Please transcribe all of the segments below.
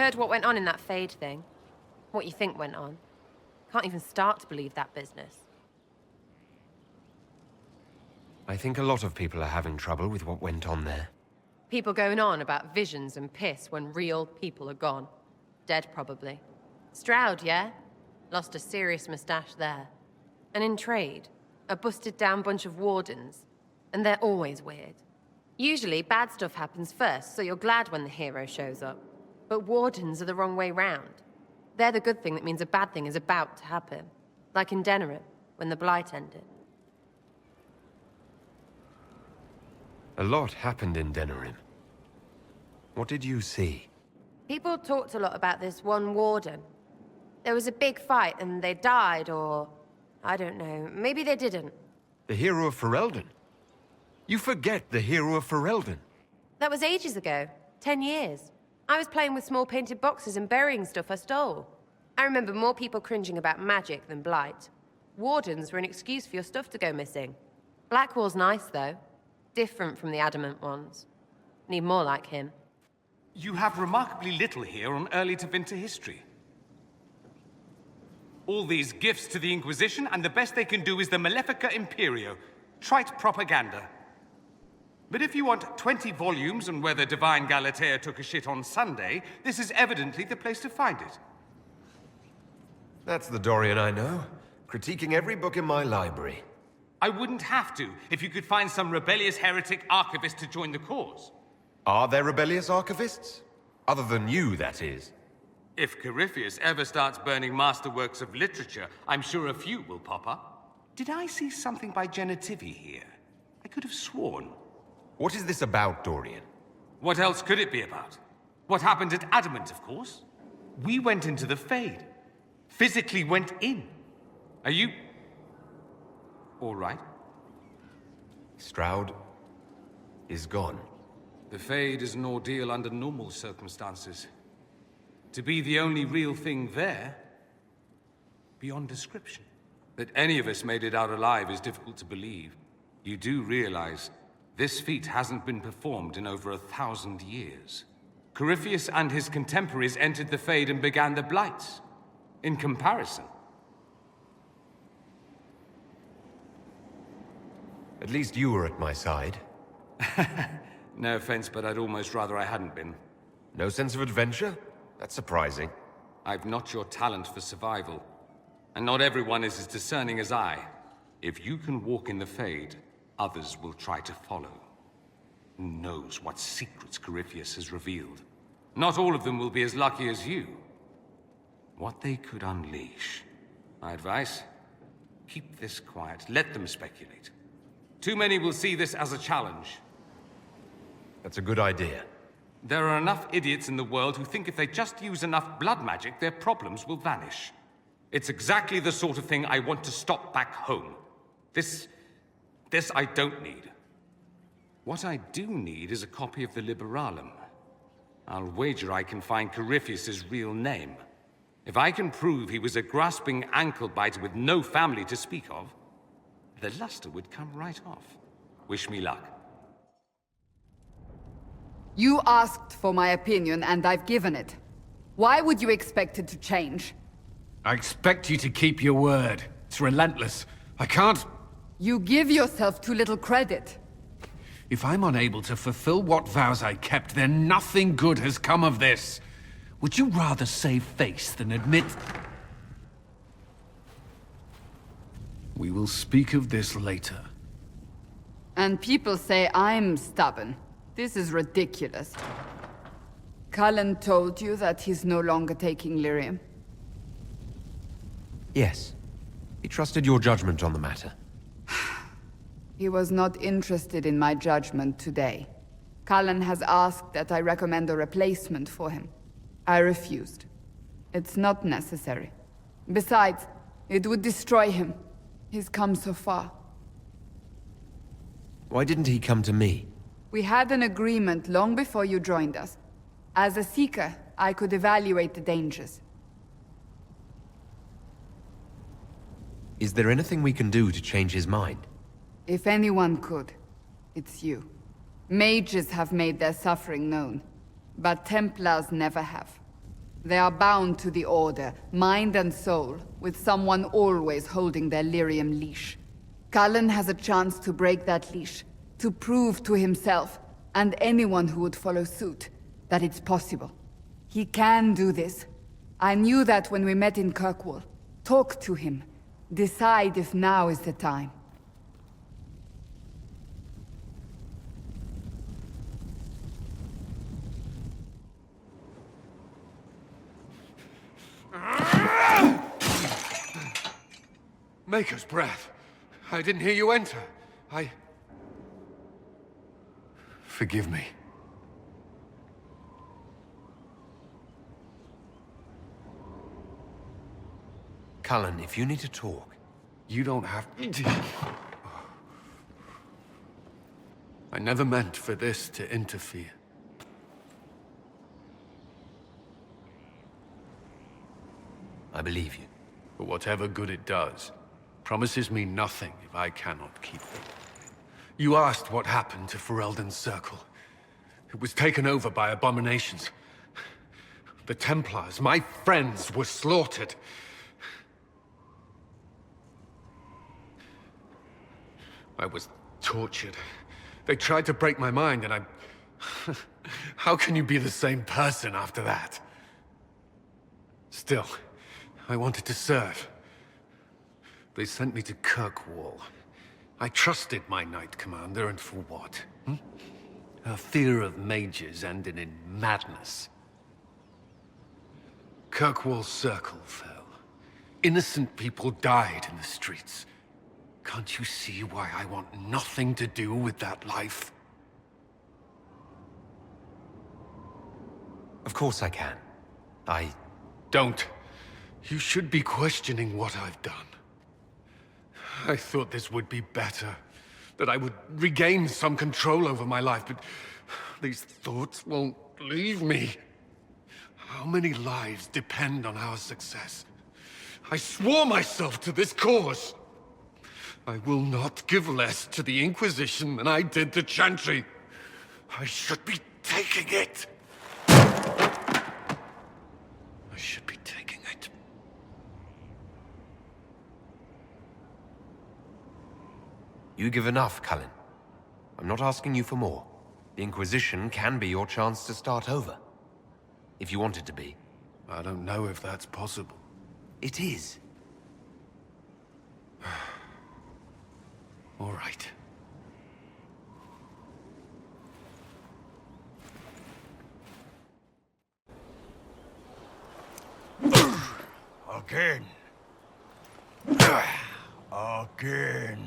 heard what went on in that Fade thing? What you think went on? Can't even start to believe that business. I think a lot of people are having trouble with what went on there. People going on about visions and piss when real people are gone. Dead, probably. Stroud, yeah? Lost a serious mustache there. And in trade, a busted-down bunch of wardens. And they're always weird. Usually, bad stuff happens first, so you're glad when the hero shows up. But wardens are the wrong way round. They're the good thing that means a bad thing is about to happen. Like in Denerim, when the Blight ended. A lot happened in Denerim. What did you see? People talked a lot about this one warden. There was a big fight and they died, or... I don't know, maybe they didn't. The hero of Ferelden? You forget the hero of Ferelden. That was ages ago. 10 years. I was playing with small painted boxes and burying stuff I stole. I remember more people cringing about magic than Blight. Wardens were an excuse for your stuff to go missing. Blackwall's nice, though. Different from the adamant ones. Need more like him. You have remarkably little here on early to Vinter history. All these gifts to the Inquisition, and the best they can do is the Malefica Imperio. Trite propaganda. But if you want 20 volumes on whether Divine Galatea took a shit on Sunday, this is evidently the place to find it. That's the Dorian I know. Critiquing every book in my library. I wouldn't have to, if you could find some rebellious heretic archivist to join the cause. Are there rebellious archivists? Other than you, that is. If Corypheus ever starts burning masterworks of literature, I'm sure a few will pop up. Did I see something by Genitivi here? I could have sworn. What is this about, Dorian? What else could it be about? What happened at Adamant, of course. We went into the Fade. Physically went in. Are you... all right? Stroud is gone. The Fade is an ordeal under normal circumstances. To be the only real thing there, beyond description. That any of us made it out alive is difficult to believe. You do realize this feat hasn't been performed in over 1,000 years. Corypheus and his contemporaries entered the Fade and began the Blights. In comparison. At least you were at my side. No offense, but I'd almost rather I hadn't been. No sense of adventure? That's surprising. I've not your talent for survival. And not everyone is as discerning as I. If you can walk in the Fade, others will try to follow. Who knows what secrets Corypheus has revealed? Not all of them will be as lucky as you. What they could unleash. My advice? Keep this quiet. Let them speculate. Too many will see this as a challenge. That's a good idea. There are enough idiots in the world who think if they just use enough blood magic, their problems will vanish. It's exactly the sort of thing I want to stop back home. This I don't need. What I do need is a copy of the Liberalum. I'll wager I can find Corypheus's real name. If I can prove he was a grasping ankle-biter with no family to speak of, the luster would come right off. Wish me luck. You asked for my opinion, and I've given it. Why would you expect it to change? I expect you to keep your word. It's relentless. I can't... You give yourself too little credit. If I'm unable to fulfill what vows I kept, then nothing good has come of this. Would you rather save face than admit... We will speak of this later. And people say I'm stubborn. This is ridiculous. Cullen told you that he's no longer taking Lyrium? Yes. He trusted your judgment on the matter. He was not interested in my judgment today. Cullen has asked that I recommend a replacement for him. I refused. It's not necessary. Besides, it would destroy him. He's come so far. Why didn't he come to me? We had an agreement long before you joined us. As a Seeker, I could evaluate the dangers. Is there anything we can do to change his mind? If anyone could, it's you. Mages have made their suffering known, but Templars never have. They are bound to the Order, mind and soul, with someone always holding their Lyrium leash. Cullen has a chance to break that leash, to prove to himself, and anyone who would follow suit, that it's possible. He can do this. I knew that when we met in Kirkwall. Talk to him. Decide if now is the time. Maker's breath. I didn't hear you enter. Forgive me. Cullen, if you need to talk... You don't have... I never meant for this to interfere. I believe you. But whatever good it does, promises me nothing if I cannot keep it. You asked what happened to Ferelden's Circle. It was taken over by abominations. The Templars, my friends, were slaughtered. I was tortured. They tried to break my mind, and I... How can you be the same person after that? Still, I wanted to serve. They sent me to Kirkwall. I trusted my Knight Commander, and for what? Her fear of mages ended in madness. Kirkwall's Circle fell. Innocent people died in the streets. Can't you see why I want nothing to do with that life? Of course I can. Don't. You should be questioning what I've done. I thought this would be better. That I would regain some control over my life, but these thoughts won't leave me. How many lives depend on our success? I swore myself to this cause. I will not give less to the Inquisition than I did to Chantry. I should be taking it. I should be taking it. You give enough, Cullen. I'm not asking you for more. The Inquisition can be your chance to start over. If you want it to be. I don't know if that's possible. It is. All right. Again. Again.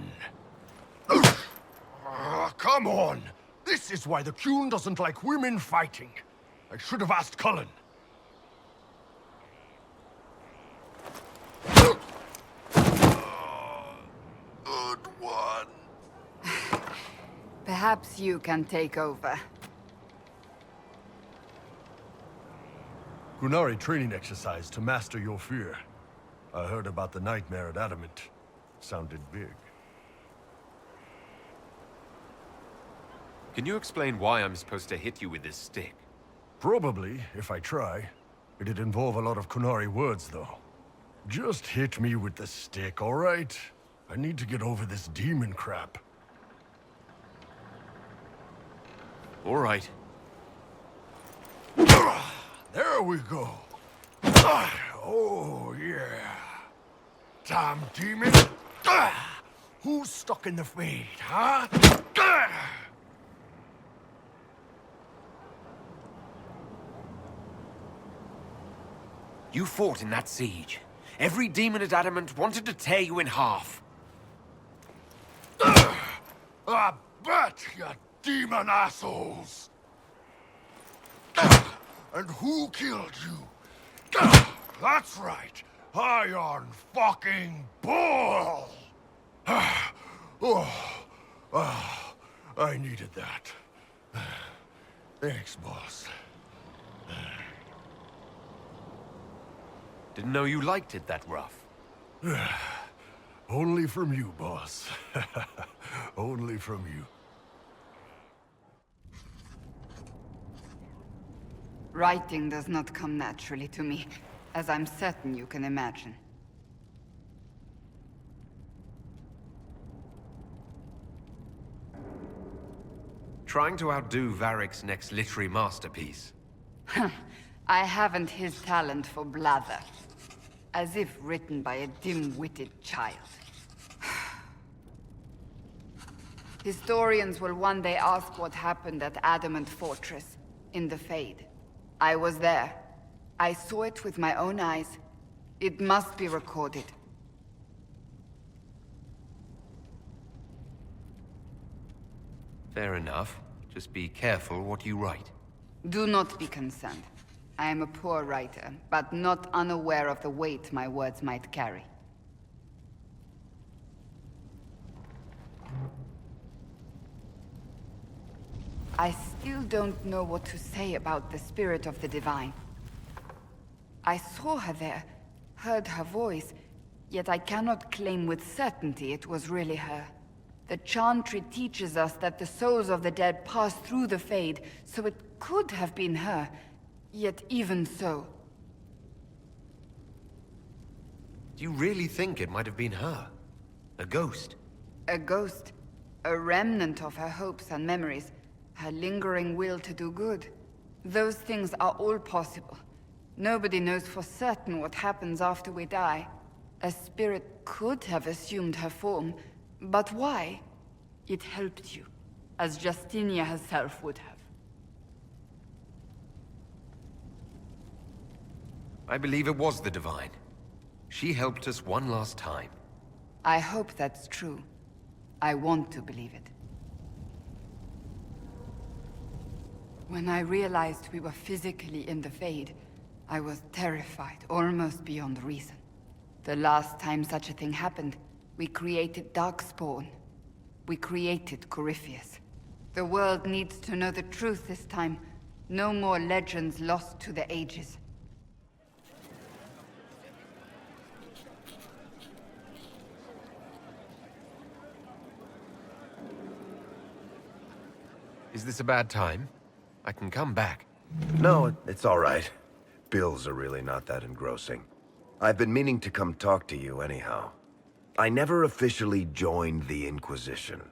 Come on! This is why the Qun doesn't like women fighting. I should have asked Cullen. Good one. Perhaps you can take over. Qunari training exercise to master your fear. I heard about the nightmare at Adamant. Sounded big. Can you explain why I'm supposed to hit you with this stick? Probably, if I try. It'd involve a lot of Qunari words, though. Just hit me with the stick, all right? I need to get over this demon crap. All right. There we go. Oh, yeah. Damn demon. Who's stuck in the fade, huh? You fought in that siege. Every demon at Adamant wanted to tear you in half. I bet, you demon assholes! And who killed you? That's right, Iron fucking Bull! I needed that. Thanks, boss. Didn't know you liked it that rough. Only from you, boss. Only from you. Writing does not come naturally to me, as I'm certain you can imagine. Trying to outdo Varric's next literary masterpiece. I haven't his talent for blather. As if written by a dim-witted child. Historians will one day ask what happened at Adamant Fortress, in the Fade. I was there. I saw it with my own eyes. It must be recorded. Fair enough. Just be careful what you write. Do not be concerned. I am a poor writer, but not unaware of the weight my words might carry. I still don't know what to say about the spirit of the Divine. I saw her there, heard her voice, yet I cannot claim with certainty it was really her. The Chantry teaches us that the souls of the dead pass through the Fade, so it could have been her. Yet even so... Do you really think it might have been her? A ghost? A ghost. A remnant of her hopes and memories. Her lingering will to do good. Those things are all possible. Nobody knows for certain what happens after we die. A spirit could have assumed her form, but why? It helped you, as Justinia herself would have. I believe it was the Divine. She helped us one last time. I hope that's true. I want to believe it. When I realized we were physically in the Fade, I was terrified, almost beyond reason. The last time such a thing happened, we created Darkspawn. We created Corypheus. The world needs to know the truth this time. No more legends lost to the ages. Is this a bad time? I can come back. No, it's all right. Bills are really not that engrossing. I've been meaning to come talk to you anyhow. I never officially joined the Inquisition.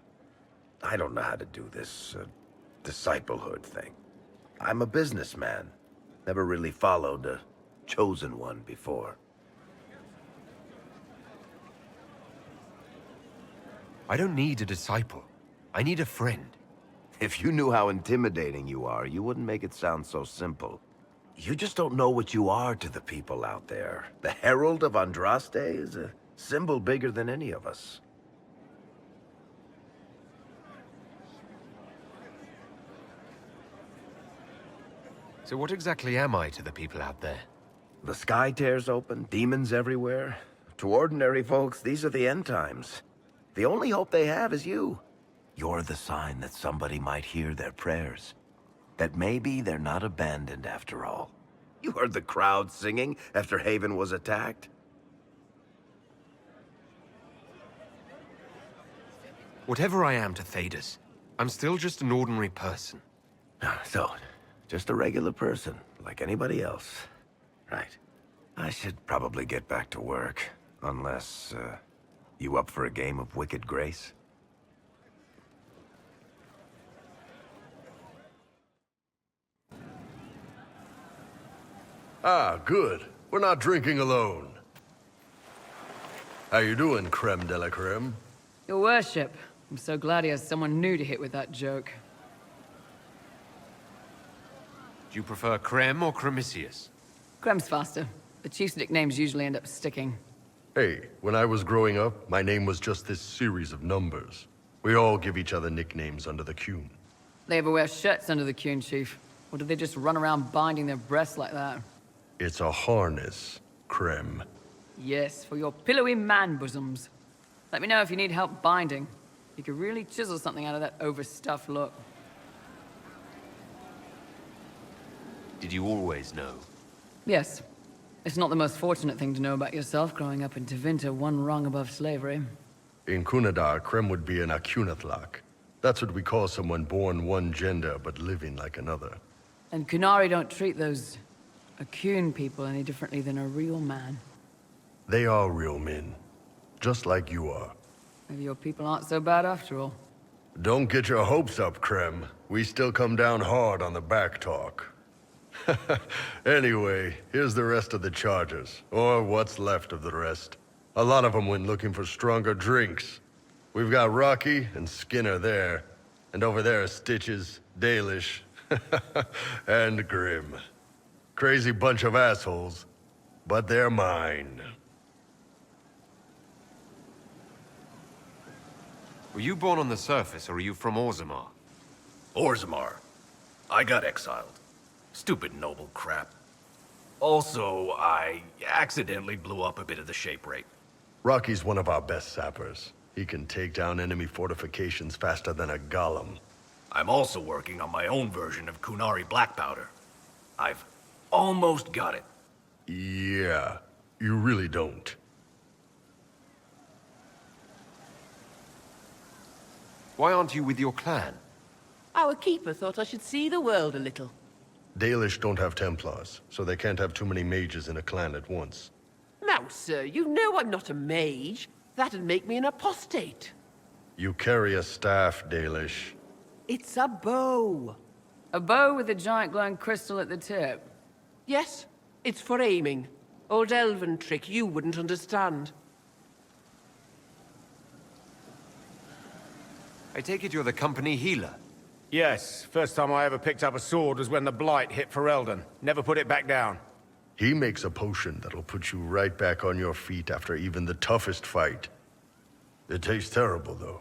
I don't know how to do this, disciplehood thing. I'm a businessman. Never really followed a chosen one before. I don't need a disciple. I need a friend. If you knew how intimidating you are, you wouldn't make it sound so simple. You just don't know what you are to the people out there. The Herald of Andraste is a symbol bigger than any of us. So what exactly am I to the people out there? The sky tears open, demons everywhere. To ordinary folks, these are the end times. The only hope they have is you. You're the sign that somebody might hear their prayers. That maybe they're not abandoned after all. You heard the crowd singing after Haven was attacked? Whatever I am to Thedas, I'm still just an ordinary person. So, just a regular person, like anybody else. Right. I should probably get back to work. Unless, you up for a game of Wicked Grace? Ah, good. We're not drinking alone. How you doing, creme de la creme? Your worship. I'm so glad he has someone new to hit with that joke. Do you prefer Creme or Cremisius? Crem's faster. The chief's nicknames usually end up sticking. Hey, when I was growing up, my name was just this series of numbers. We all give each other nicknames under the Qun. They ever wear shirts under the Qun, chief? Or do they just run around binding their breasts like that? It's a harness, creme. Yes, for your pillowy man bosoms. Let me know if you need help binding. You could really chisel something out of that overstuffed look. Did you always know? Yes. It's not the most fortunate thing to know about yourself growing up in Tevinter, one rung above slavery. In Kunadar, creme would be an Acunatlak. That's what we call someone born one gender but living like another. And Kunari don't treat those Akun people any differently than a real man. They are real men, just like you are. Maybe your people aren't so bad after all. Don't get your hopes up, Krem. We still come down hard on the back talk. Anyway, here's the rest of the charges, or what's left of the rest. A lot of them went looking for stronger drinks. We've got Rocky and Skinner there, and over there are Stitches, Dalish, and Grim. Crazy bunch of assholes, but they're mine. Were you born on the surface, or are you from Orzammar? Orzammar. I got exiled. Stupid noble crap. Also, I accidentally blew up a bit of the shape rate. Rocky's one of our best sappers. He can take down enemy fortifications faster than a golem. I'm also working on my own version of Kunari black powder. I've almost got it. Yeah, you really don't. Why aren't you with your clan? Our keeper thought I should see the world a little. Dalish don't have Templars, so they can't have too many mages in a clan at once. Now, sir, you know I'm not a mage. That'd make me an apostate. You carry a staff, Dalish. It's a bow. A bow with a giant glowing crystal at the tip. Yes, it's for aiming. Old elven trick you wouldn't understand. I take it you're the company healer. Yes, first time I ever picked up a sword was when the Blight hit Ferelden. Never put it back down. He makes a potion that'll put you right back on your feet after even the toughest fight. It tastes terrible, though.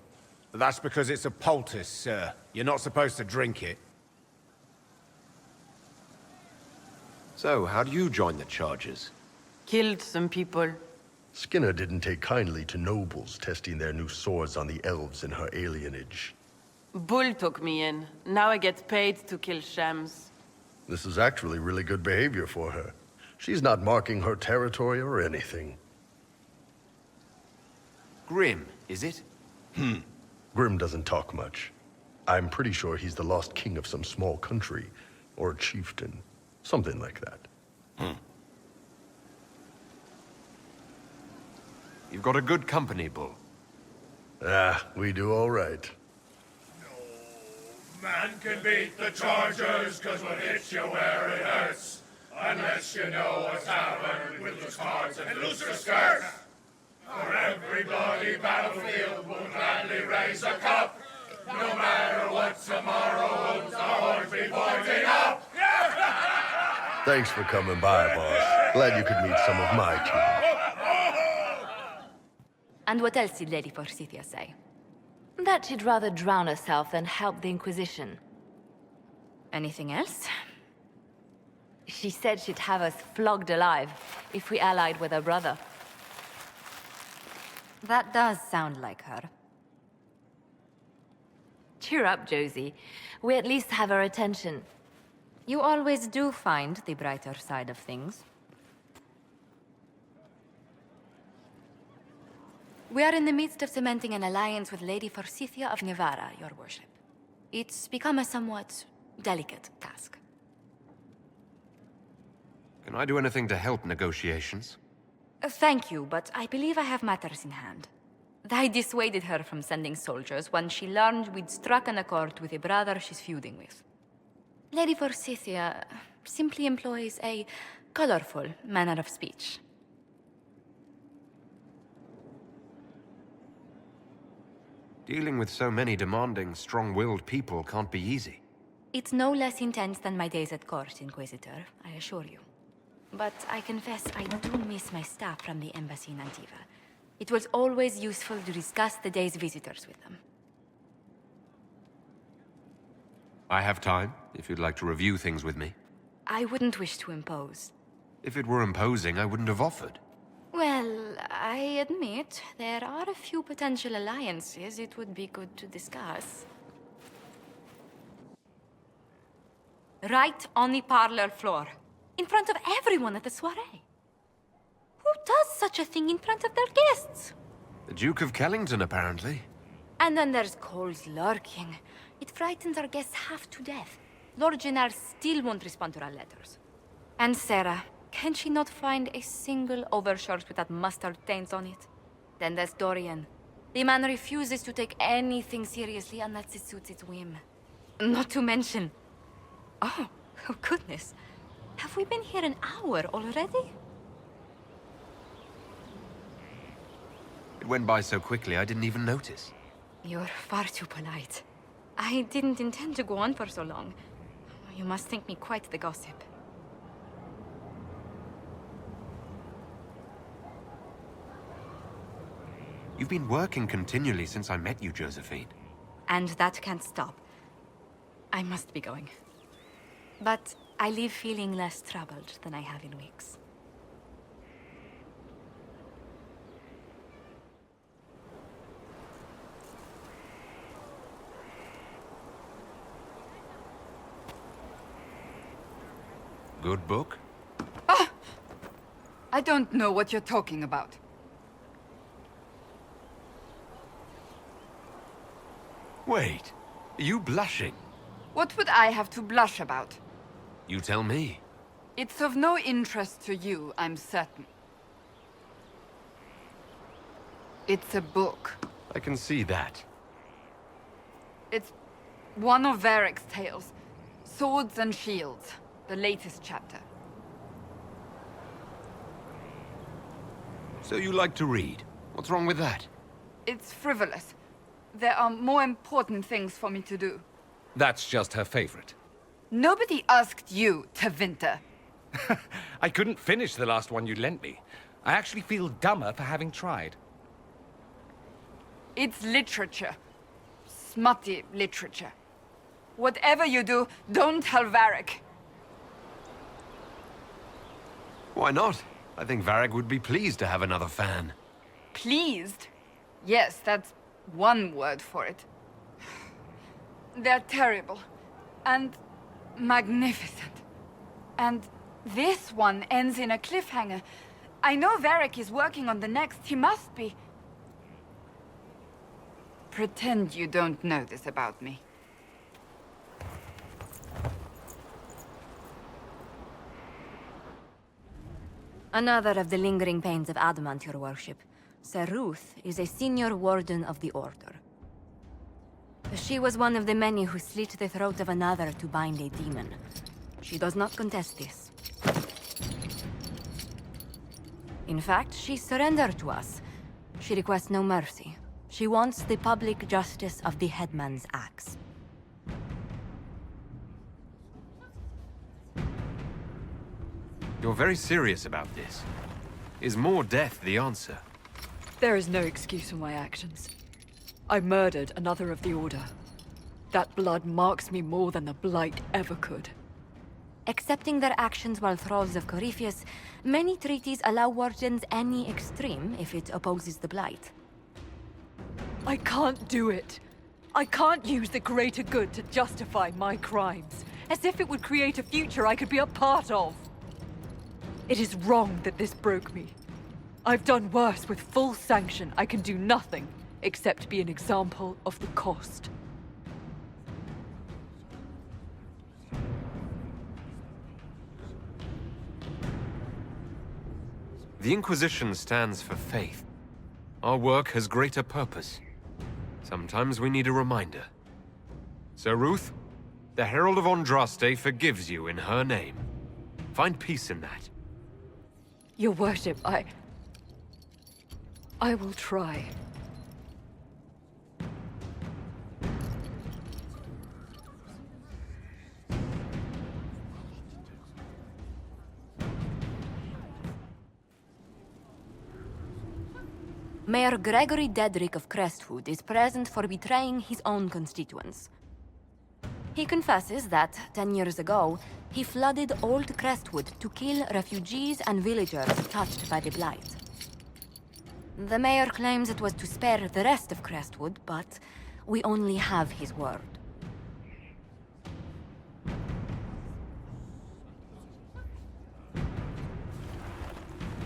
That's because it's a poultice, sir. You're not supposed to drink it. So, how do you join the charges? Killed some people. Skinner didn't take kindly to nobles testing their new swords on the elves in her alienage. Bull took me in. Now I get paid to kill shams. This is actually really good behavior for her. She's not marking her territory or anything. Grim, is it? Grim doesn't talk much. I'm pretty sure he's the lost king of some small country, or a chieftain. Something like that. You've got a good company, Bull. Ah, we do all right. Man can beat the Chargers, cause what hits you where it hurts. Unless you know what's happened with loose cards and looser skirts. For every bloody battlefield will gladly raise a cup. No matter what tomorrow holds, the horns be pointing up. Thanks for coming by, boss. Glad you could meet some of my team. And what else did Lady Forsythia say? That she'd rather drown herself than help the Inquisition. Anything else? She said she'd have us flogged alive if we allied with her brother. That does sound like her. Cheer up, Josie. We at least have her attention. You always do find the brighter side of things. We are in the midst of cementing an alliance with Lady Forsythia of Navarra, your worship. It's become a somewhat delicate task. Can I do anything to help negotiations? Thank you, but I believe I have matters in hand. I dissuaded her from sending soldiers when she learned we'd struck an accord with a brother she's feuding with. Lady Forsythia simply employs a colorful manner of speech. Dealing with so many demanding, strong-willed people can't be easy. It's no less intense than my days at court, Inquisitor, I assure you. But I confess I do miss my staff from the embassy in Antiva. It was always useful to discuss the day's visitors with them. I have time, if you'd like to review things with me. I wouldn't wish to impose. If it were imposing, I wouldn't have offered. Well, I admit, there are a few potential alliances it would be good to discuss. Right on the parlor floor, in front of everyone at the soiree. Who does such a thing in front of their guests? The Duke of Kellington, apparently. And then there's Cole's lurking. It frightens our guests half to death. Lord Gennard still won't respond to our letters. And Sarah, can she not find a single overshirt with that mustard taint on it? Then there's Dorian. The man refuses to take anything seriously unless it suits its whim. Not to mention... Oh goodness. Have we been here an hour already? It went by so quickly I didn't even notice. You're far too polite. I didn't intend to go on for so long. You must think me quite the gossip. You've been working continually since I met you, Josephine. And that can't stop. I must be going. But I leave feeling less troubled than I have in weeks. Good book? I don't know what you're talking about. Wait, are you blushing? What would I have to blush about? You tell me. It's of no interest to you, I'm certain. It's a book. I can see that. It's one of Varric's tales. Swords and Shields. The latest chapter. So you like to read? What's wrong with that? It's frivolous. There are more important things for me to do. That's just her favorite. Nobody asked you, Tevinter. I couldn't finish the last one you lent me. I actually feel dumber for having tried. It's literature. Smutty literature. Whatever you do, don't tell Varric. Why not? I think Varric would be pleased to have another fan. Pleased? Yes, that's one word for it. They're terrible. And magnificent. And this one ends in a cliffhanger. I know Varric is working on the next. He must be. Pretend you don't know this about me. Another of the lingering pains of adamant, your worship. Sir Ruth is a senior warden of the Order. She was one of the many who slit the throat of another to bind a demon. She does not contest this. In fact, she surrendered to us. She requests no mercy. She wants the public justice of the headman's axe. You're very serious about this. Is more death the answer? There is no excuse for my actions. I murdered another of the Order. That blood marks me more than the Blight ever could. Accepting their actions while thralls of Corypheus, many treaties allow wardens any extreme if it opposes the Blight. I can't do it. I can't use the greater good to justify my crimes, as if it would create a future I could be a part of. It is wrong that this broke me. I've done worse with full sanction. I can do nothing except be an example of the cost. The Inquisition stands for faith. Our work has greater purpose. Sometimes we need a reminder. Sir Ruth, the Herald of Andraste forgives you in her name. Find peace in that. Your worship, I will try. Mayor Gregory Dedrick of Crestwood is present for betraying his own constituents. He confesses that, 10 years ago, he flooded Old Crestwood to kill refugees and villagers touched by the Blight. The mayor claims it was to spare the rest of Crestwood, but we only have his word.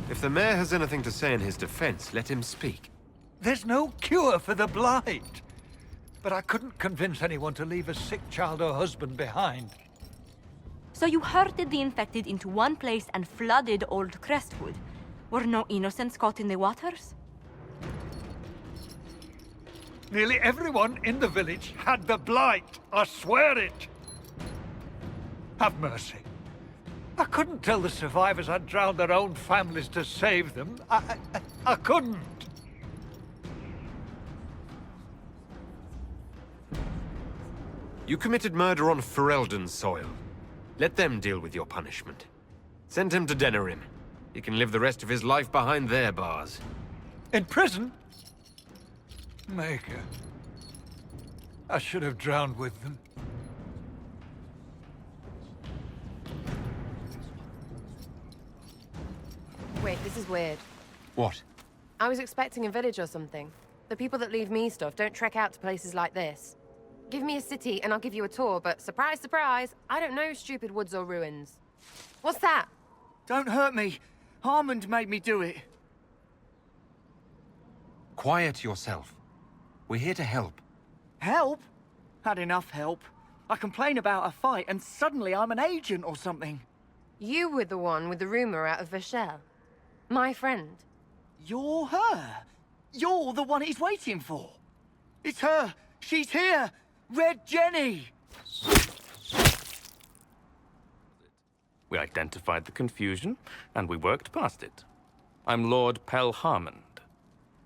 If the mayor has anything to say in his defense, let him speak. There's no cure for the Blight. But I couldn't convince anyone to leave a sick child or husband behind. So you herded the infected into one place and flooded Old Crestwood. Were no innocents caught in the waters? Nearly everyone in the village had the blight. I swear it. Have mercy. I couldn't tell the survivors I'd drowned their own families to save them. I couldn't. You committed murder on Ferelden's soil. Let them deal with your punishment. Send him to Denerim. He can live the rest of his life behind their bars. In prison? Maker. I should have drowned with them. Wait, this is weird. What? I was expecting a village or something. The people that leave me stuff don't trek out to places like this. Give me a city and I'll give you a tour, but surprise, surprise, I don't know stupid woods or ruins. What's that? Don't hurt me. Harmond made me do it. Quiet yourself. We're here to help. Help? Had enough help. I complain about a fight and suddenly I'm an agent or something. You were the one with the rumor out of Vashel. My friend. You're her. You're the one he's waiting for. It's her. She's here. Red Jenny. We identified the confusion, and we worked past it. I'm Lord Pel Harmond.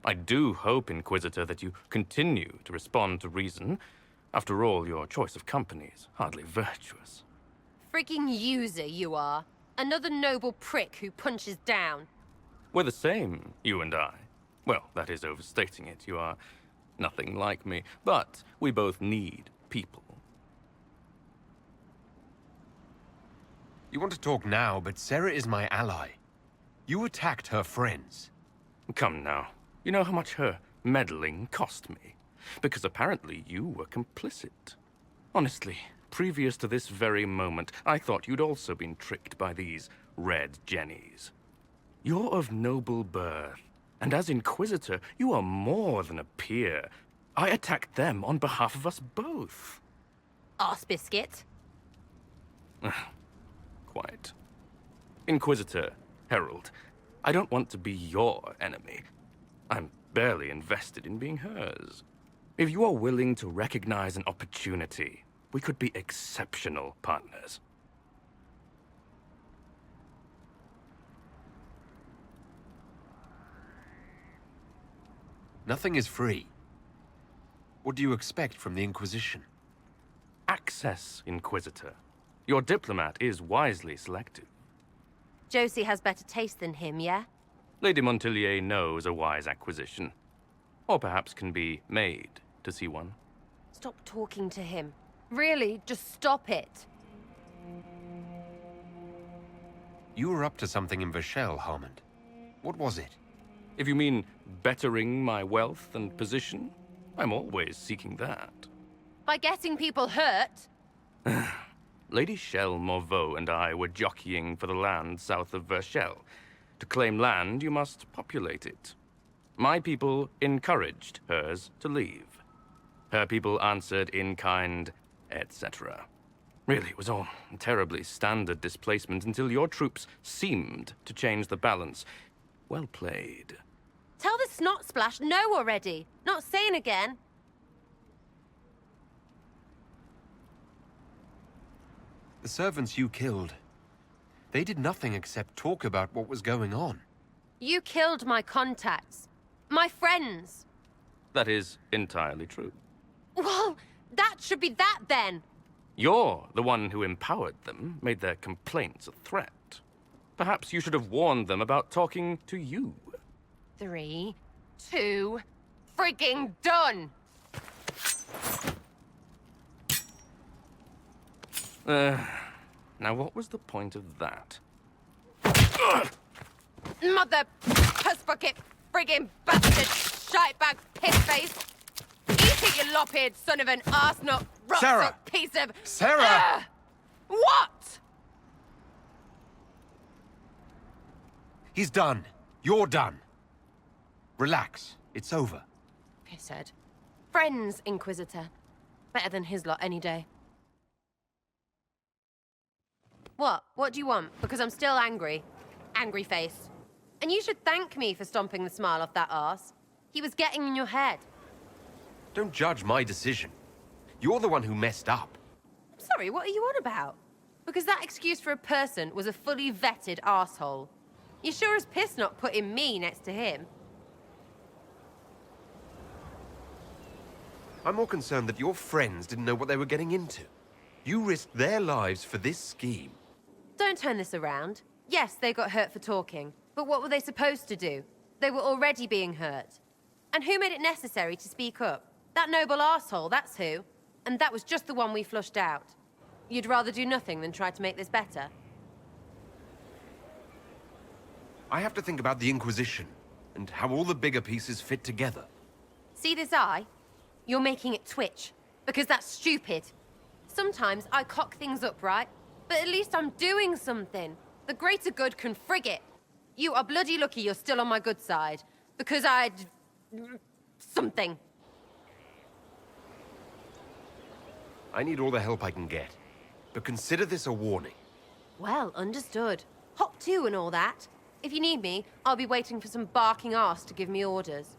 I do hope, Inquisitor, that you continue to respond to reason. After all, your choice of company is hardly virtuous. Freaking user, you are. Another noble prick who punches down. We're the same, you and I. Well, that is overstating it. You are nothing like me. But we both need people. You want to talk now, but Sarah is my ally. You attacked her friends. Come now. You know how much her meddling cost me. Because apparently you were complicit. Honestly, previous to this very moment, I thought you'd also been tricked by these Red Jennies. You're of noble birth, and as Inquisitor, you are more than a peer. I attacked them on behalf of us both. Arse biscuit. Quite. Inquisitor, Herald, I don't want to be your enemy. I'm barely invested in being hers. If you are willing to recognize an opportunity, we could be exceptional partners. Nothing is free. What do you expect from the Inquisition? Access, Inquisitor. Your diplomat is wisely selective. Josie has better taste than him, yeah? Lady Montillier knows a wise acquisition. Or perhaps can be made to see one. Stop talking to him. Really, just stop it. You were up to something in Vashel, Harmond. What was it? If you mean bettering my wealth and position, I'm always seeking that. By getting people hurt? Lady Shell Morveau and I were jockeying for the land south of Vashel. To claim land, you must populate it. My people encouraged hers to leave. Her people answered in kind, etc. Really, it was all terribly standard displacement until your troops seemed to change the balance. Well played. Tell the snot splash no already. Not saying again. The servants you killed, they did nothing except talk about what was going on. You killed my contacts. My friends. That is entirely true. Well, that should be that then. You're the one who empowered them, made their complaints a threat. Perhaps you should have warned them about talking to you. 3, 2, frigging done! Now what was the point of that? Mother puss bucket, frigging bastard, shitebag pissface! Eat it, you lop-eared son of an arsenal, Sarah! piece of... Sarah! What? He's done. You're done. Relax. It's over. Pisshead. Friends, Inquisitor. Better than his lot any day. What? What do you want? Because I'm still angry. Angry face. And you should thank me for stomping the smile off that arse. He was getting in your head. Don't judge my decision. You're the one who messed up. I'm sorry, what are you on about? Because that excuse for a person was a fully vetted arsehole. You sure as piss not putting me next to him. I'm more concerned that your friends didn't know what they were getting into. You risked their lives for this scheme. Don't turn this around. Yes, they got hurt for talking. But what were they supposed to do? They were already being hurt. And who made it necessary to speak up? That noble arsehole, that's who. And that was just the one we flushed out. You'd rather do nothing than try to make this better? I have to think about the Inquisition, and how all the bigger pieces fit together. See this eye? You're making it twitch. Because that's stupid. Sometimes I cock things up, right? But at least I'm doing something. The greater good can frig it. You are bloody lucky you're still on my good side. Because I'd... something. I need all the help I can get. But consider this a warning. Well, understood. Hop to and all that. If you need me, I'll be waiting for some barking arse to give me orders.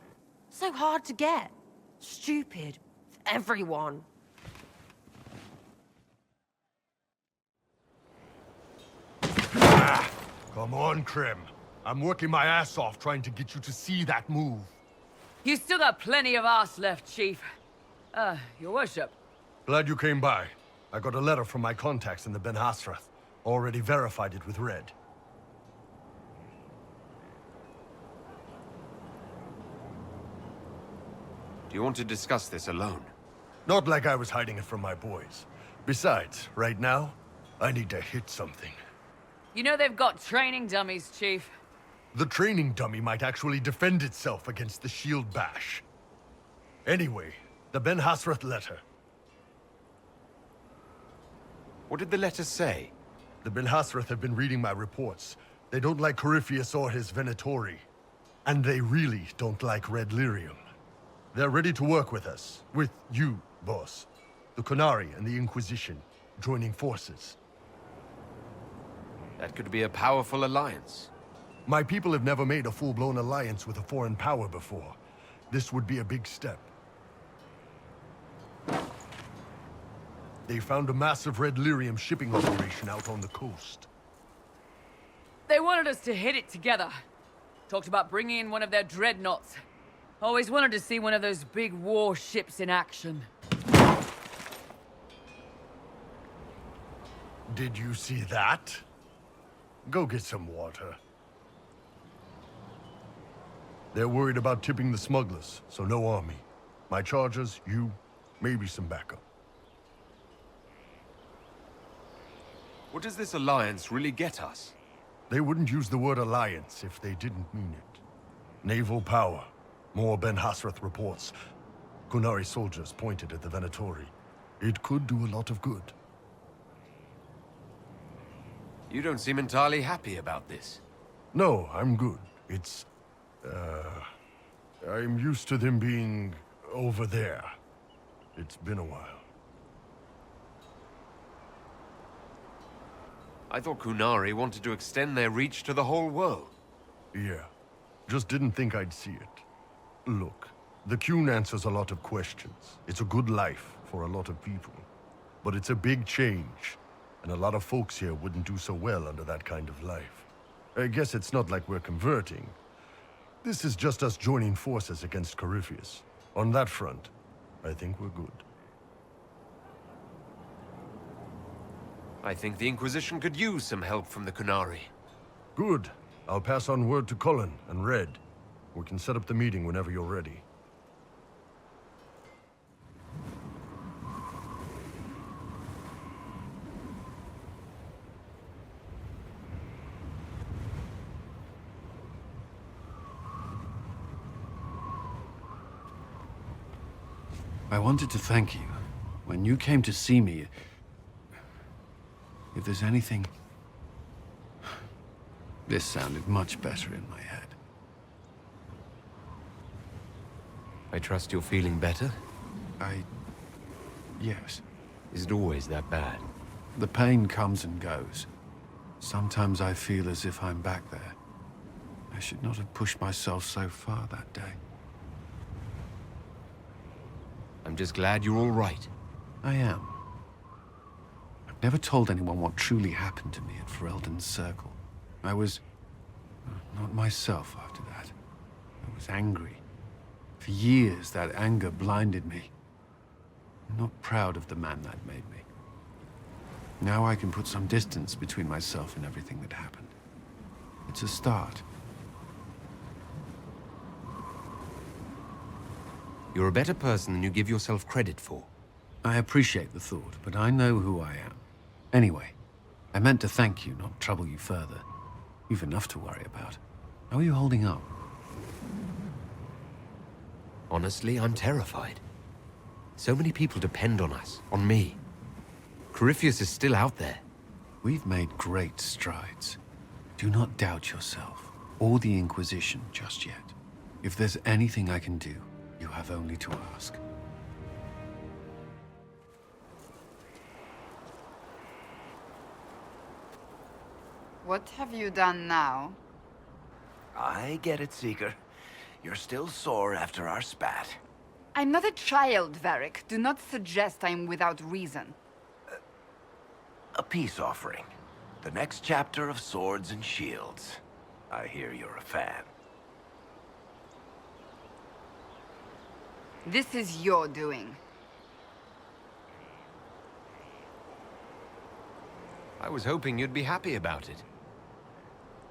So hard to get. Stupid. Everyone. Come on, Krim. I'm working my ass off trying to get you to see that move. You still got plenty of arse left, Chief. Your worship. Glad you came by. I got a letter from my contacts in the Ben Hasrath. Already verified it with Red. Do you want to discuss this alone? Not like I was hiding it from my boys. Besides, right now, I need to hit something. You know they've got training dummies, Chief. The training dummy might actually defend itself against the shield bash. Anyway, the Ben Hasrath letter. What did the letter say? The Ben Hasrath have been reading my reports. They don't like Corypheus or his Venatori. And they really don't like Red Lyrium. They're ready to work with us. With you, boss. The Qunari and the Inquisition, joining forces. That could be a powerful alliance. My people have never made a full-blown alliance with a foreign power before. This would be a big step. They found a massive Red Lyrium shipping operation out on the coast. They wanted us to hit it together. Talked about bringing in one of their dreadnoughts. Always wanted to see one of those big warships in action. Did you see that? Go get some water. They're worried about tipping the smugglers, so no army. My chargers, you, maybe some backup. What does this alliance really get us? They wouldn't use the word alliance if they didn't mean it. Naval power. More Ben Hasrath reports. Qunari soldiers pointed at the Venatori. It could do a lot of good. You don't seem entirely happy about this. No, I'm good. It's... I'm used to them being over there. It's been a while. I thought Qunari wanted to extend their reach to the whole world. Yeah. Just didn't think I'd see it. Look, the Qun answers a lot of questions. It's a good life for a lot of people. But it's a big change, and a lot of folks here wouldn't do so well under that kind of life. I guess it's not like we're converting. This is just us joining forces against Corypheus. On that front, I think we're good. I think the Inquisition could use some help from the Qunari. Good. I'll pass on word to Cullen and Red. We can set up the meeting whenever you're ready. I wanted to thank you. When you came to see me, if there's anything... This sounded much better in my head. I trust you're feeling better? Yes. Is it always that bad? The pain comes and goes. Sometimes I feel as if I'm back there. I should not have pushed myself so far that day. I'm just glad you're all right. I am. I've never told anyone what truly happened to me at Ferelden's Circle. I was... not myself after that. I was angry. For years, that anger blinded me. I'm not proud of the man that made me. Now I can put some distance between myself and everything that happened. It's a start. You're a better person than you give yourself credit for. I appreciate the thought, but I know who I am. Anyway, I meant to thank you, not trouble you further. You've enough to worry about. How are you holding up? Honestly, I'm terrified. So many people depend on us, on me. Corypheus is still out there. We've made great strides. Do not doubt yourself, or the Inquisition just yet. If there's anything I can do, you have only to ask. What have you done now? I get it, Seeker. You're still sore after our spat. I'm not a child, Varric. Do not suggest I'm without reason. A peace offering. The next chapter of Swords and Shields. I hear you're a fan. This is your doing. I was hoping you'd be happy about it.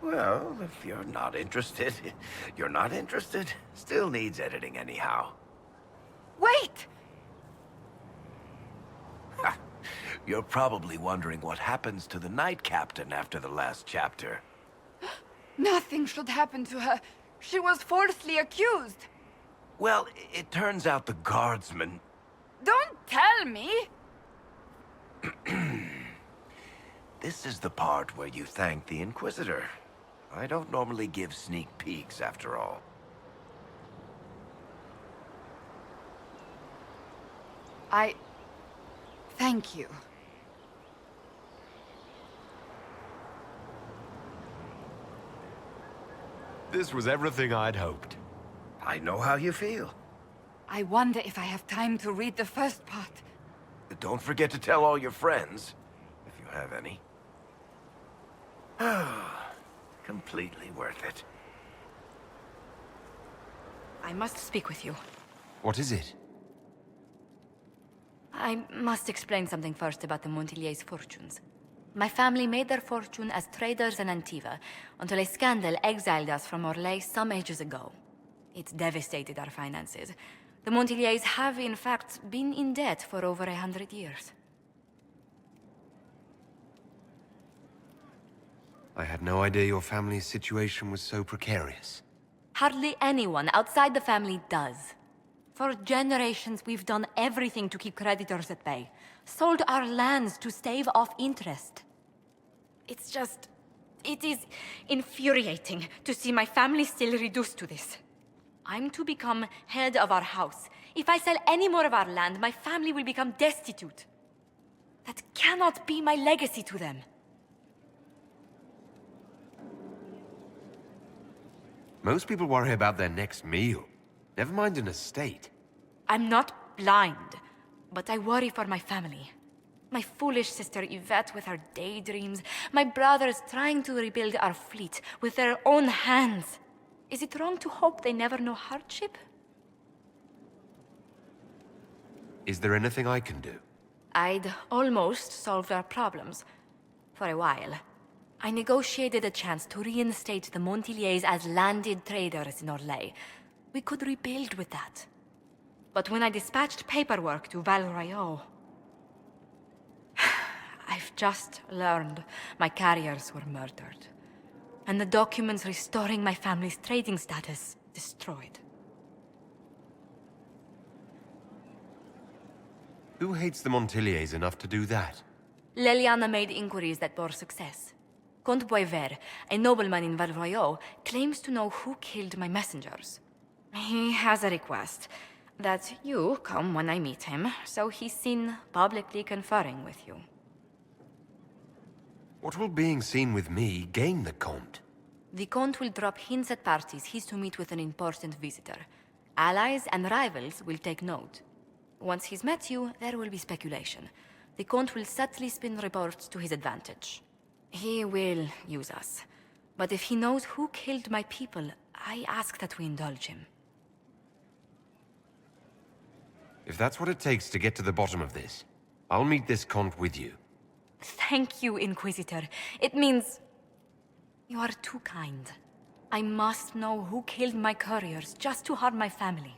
Well, if you're not interested, you're not interested. Still needs editing anyhow. Wait! You're probably wondering what happens to the Knight Captain after the last chapter. Nothing should happen to her. She was falsely accused. Well, it turns out the guardsman... Don't tell me! This is the part where you thank the Inquisitor. I don't normally give sneak peeks, after all. Thank you. This was everything I'd hoped. I know how you feel. I wonder if I have time to read the first part. Don't forget to tell all your friends, if you have any. Completely worth it. I must speak with you. What is it? I must explain something first about the Montillier's fortunes. My family made their fortune as traders in Antiva, until a scandal exiled us from Orlais some ages ago. It devastated our finances. The Montillier's have, in fact, been in debt for over 100 years. I had no idea your family's situation was so precarious. Hardly anyone outside the family does. For generations, we've done everything to keep creditors at bay. Sold our lands to stave off interest. It's just... it is infuriating to see my family still reduced to this. I'm to become head of our house. If I sell any more of our land, my family will become destitute. That cannot be my legacy to them. Most people worry about their next meal. Never mind an estate. I'm not blind, but I worry for my family. My foolish sister Yvette with her daydreams. My brothers trying to rebuild our fleet with their own hands. Is it wrong to hope they never know hardship? Is there anything I can do? I'd almost solved our problems. For a while. I negotiated a chance to reinstate the Montillier's as landed traders in Orlais. We could rebuild with that. But when I dispatched paperwork to Val Royeaux... I've just learned my carriers were murdered. And the documents restoring my family's trading status destroyed. Who hates the Montillier's enough to do that? Leliana made inquiries that bore success. Comte Boisvert, a nobleman in Val Royeaux, claims to know who killed my messengers. He has a request that you come when I meet him, so he's seen publicly conferring with you. What will being seen with me gain the Comte? The Count will drop hints at parties he's to meet with an important visitor. Allies and rivals will take note. Once he's met you, there will be speculation. The Count will subtly spin reports to his advantage. He will use us. But if he knows who killed my people, I ask that we indulge him. If that's what it takes to get to the bottom of this, I'll meet this Comte with you. Thank you, Inquisitor. It means... you are too kind. I must know who killed my couriers just to harm my family.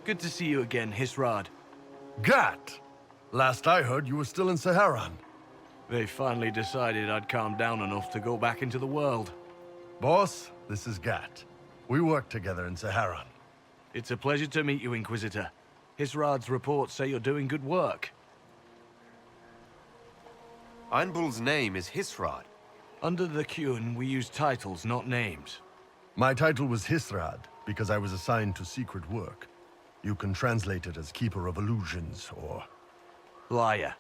Good to see you again, Hisrad. Gat! Last I heard, you were still in Saharan. They finally decided I'd calmed down enough to go back into the world. Boss, this is Gat. We worked together in Saharan. It's a pleasure to meet you, Inquisitor. Hisrad's reports say you're doing good work. Iron Bull's name is Hisrad. Under the Qun, we use titles, not names. My title was Hisrad, because I was assigned to secret work. You can translate it as Keeper of Illusions, or... Liar.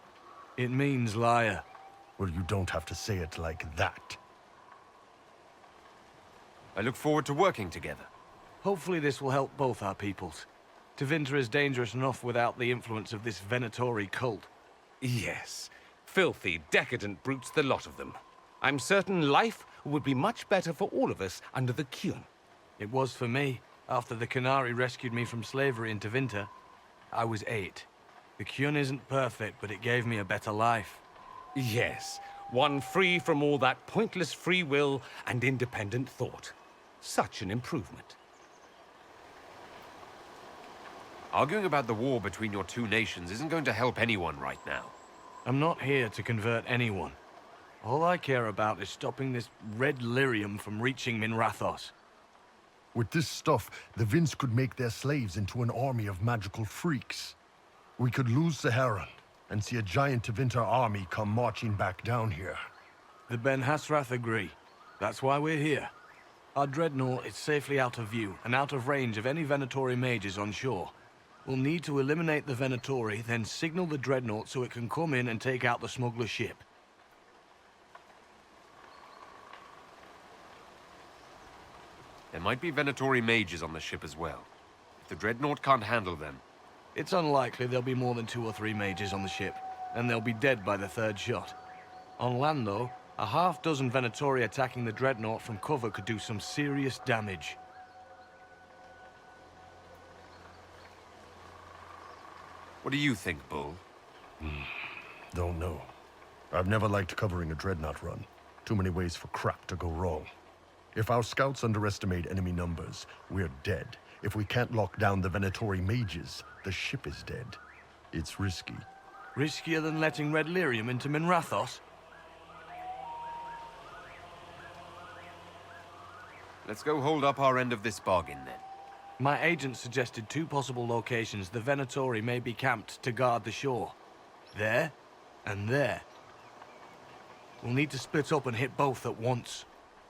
It means liar. Well, you don't have to say it like that. I look forward to working together. Hopefully this will help both our peoples. Tevinter is dangerous enough without the influence of this Venatori cult. Yes. Filthy, decadent brutes, the lot of them. I'm certain life would be much better for all of us under the Qun. It was for me, after the Canary rescued me from slavery in Tevinter. I was 8. The Qun isn't perfect, but it gave me a better life. Yes, one free from all that pointless free will and independent thought. Such an improvement. Arguing about the war between your two nations isn't going to help anyone right now. I'm not here to convert anyone. All I care about is stopping this Red Lyrium from reaching Minrathos. With this stuff, the Vince could make their slaves into an army of magical freaks. We could lose Saharan, and see a giant Tevinter army come marching back down here. The Ben Hasrath agree. That's why we're here. Our dreadnought is safely out of view, and out of range of any Venatori mages on shore. We'll need to eliminate the Venatori, then signal the dreadnought so it can come in and take out the smuggler ship. There might be Venatori mages on the ship as well. If the dreadnought can't handle them... It's unlikely there'll be more than 2 or 3 mages on the ship, and they'll be dead by the 3rd shot. On land, though, a half-dozen Venatori attacking the dreadnought from cover could do some serious damage. What do you think, Bull? Don't know. I've never liked covering a dreadnought run. Too many ways for crap to go wrong. If our scouts underestimate enemy numbers, we're dead. If we can't lock down the Venatori mages, the ship is dead. It's risky. Riskier than letting Red Lyrium into Minrathos? Let's go hold up our end of this bargain, then. My agent suggested 2 possible locations the Venatori may be camped to guard the shore. There, and there. We'll need to split up and hit both at once.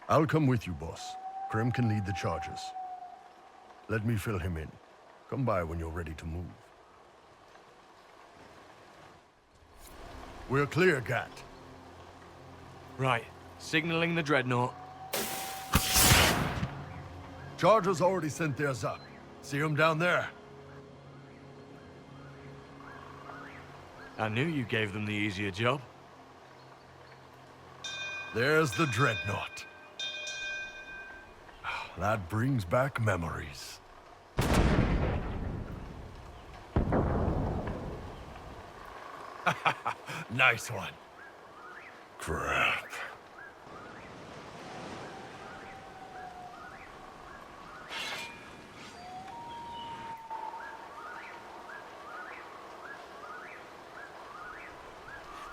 I'll come with you, boss. Krem can lead the charges. Let me fill him in. Come by when you're ready to move. We're clear, Gat. Right. Signaling the dreadnought. Chargers already sent theirs up. See them down there? I knew you gave them the easier job. There's the dreadnought. That brings back memories. Nice one. Crap.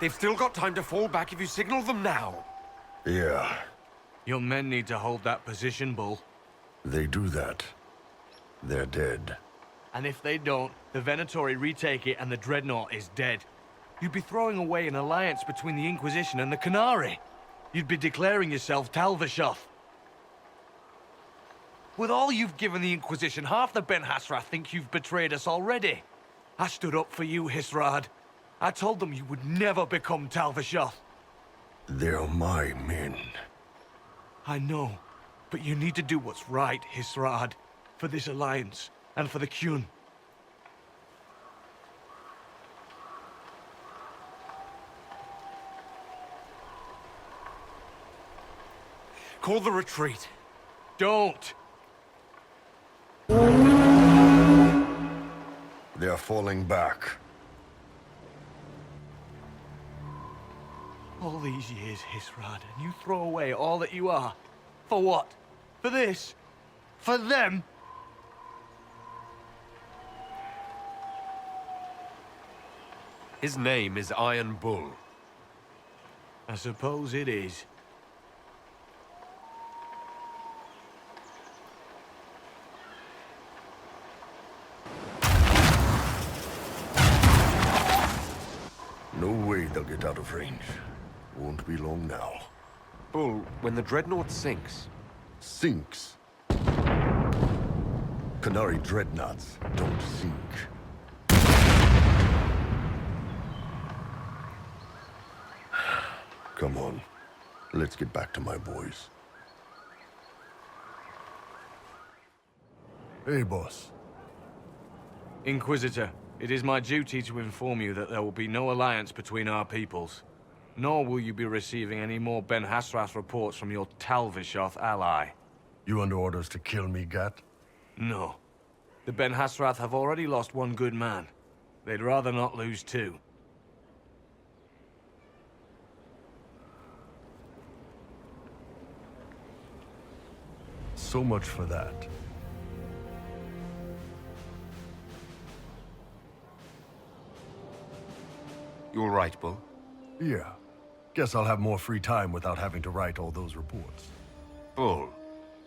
They've still got time to fall back if you signal them now. Yeah. Your men need to hold that position, Bull. They do that. They're dead. And if they don't, the Venatori retake it and the dreadnought is dead. You'd be throwing away an alliance between the Inquisition and the Canary. You'd be declaring yourself Talvashoth. With all you've given the Inquisition, half the Ben Hasrath think you've betrayed us already. I stood up for you, Hisrad. I told them you would never become Talvashoth. They're my men. I know, but you need to do what's right, Hisrad. For this alliance, and for the Qun. Call the retreat. Don't! They're falling back. All these years, Hisrad, and you throw away all that you are. For what? For this? For them? His name is Iron Bull. I suppose it is. No way they'll get out of range. Won't be long now. Bull, when the Dreadnought sinks... Sinks? Qunari dreadnoughts don't sink. Come on. Let's get back to my boys. Hey, boss. Inquisitor, it is my duty to inform you that there will be no alliance between our peoples. Nor will you be receiving any more Ben Hasrath reports from your Talvishoth ally. You under orders to kill me, Gat? No. The Ben Hasrath have already lost one good man. They'd rather not lose two. So much for that. You all right, Bull? Yeah. Guess I'll have more free time without having to write all those reports. Bull.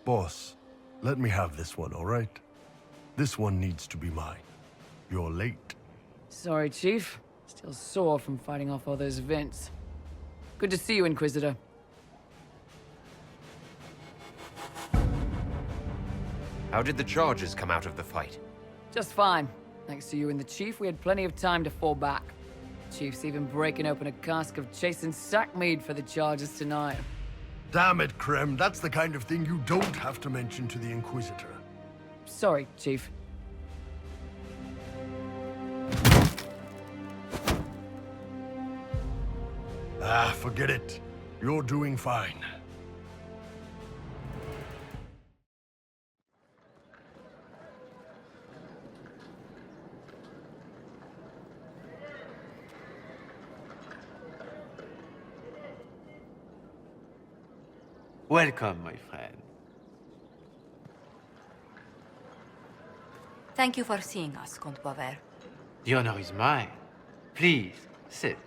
Boss, let me have this one, all right? This one needs to be mine. You're late. Sorry, Chief. Still sore from fighting off all those vents. Good to see you, Inquisitor. How did the charges come out of the fight? Just fine. Thanks to you and the Chief, we had plenty of time to fall back. Chief's even breaking open a cask of chastened sackmead for the charges tonight. Damn it, Krem. That's the kind of thing you don't have to mention to the Inquisitor. Sorry, Chief. Forget it. You're doing fine. Welcome, my friend. Thank you for seeing us, Comte Bioware. The honor is mine. Please, sit.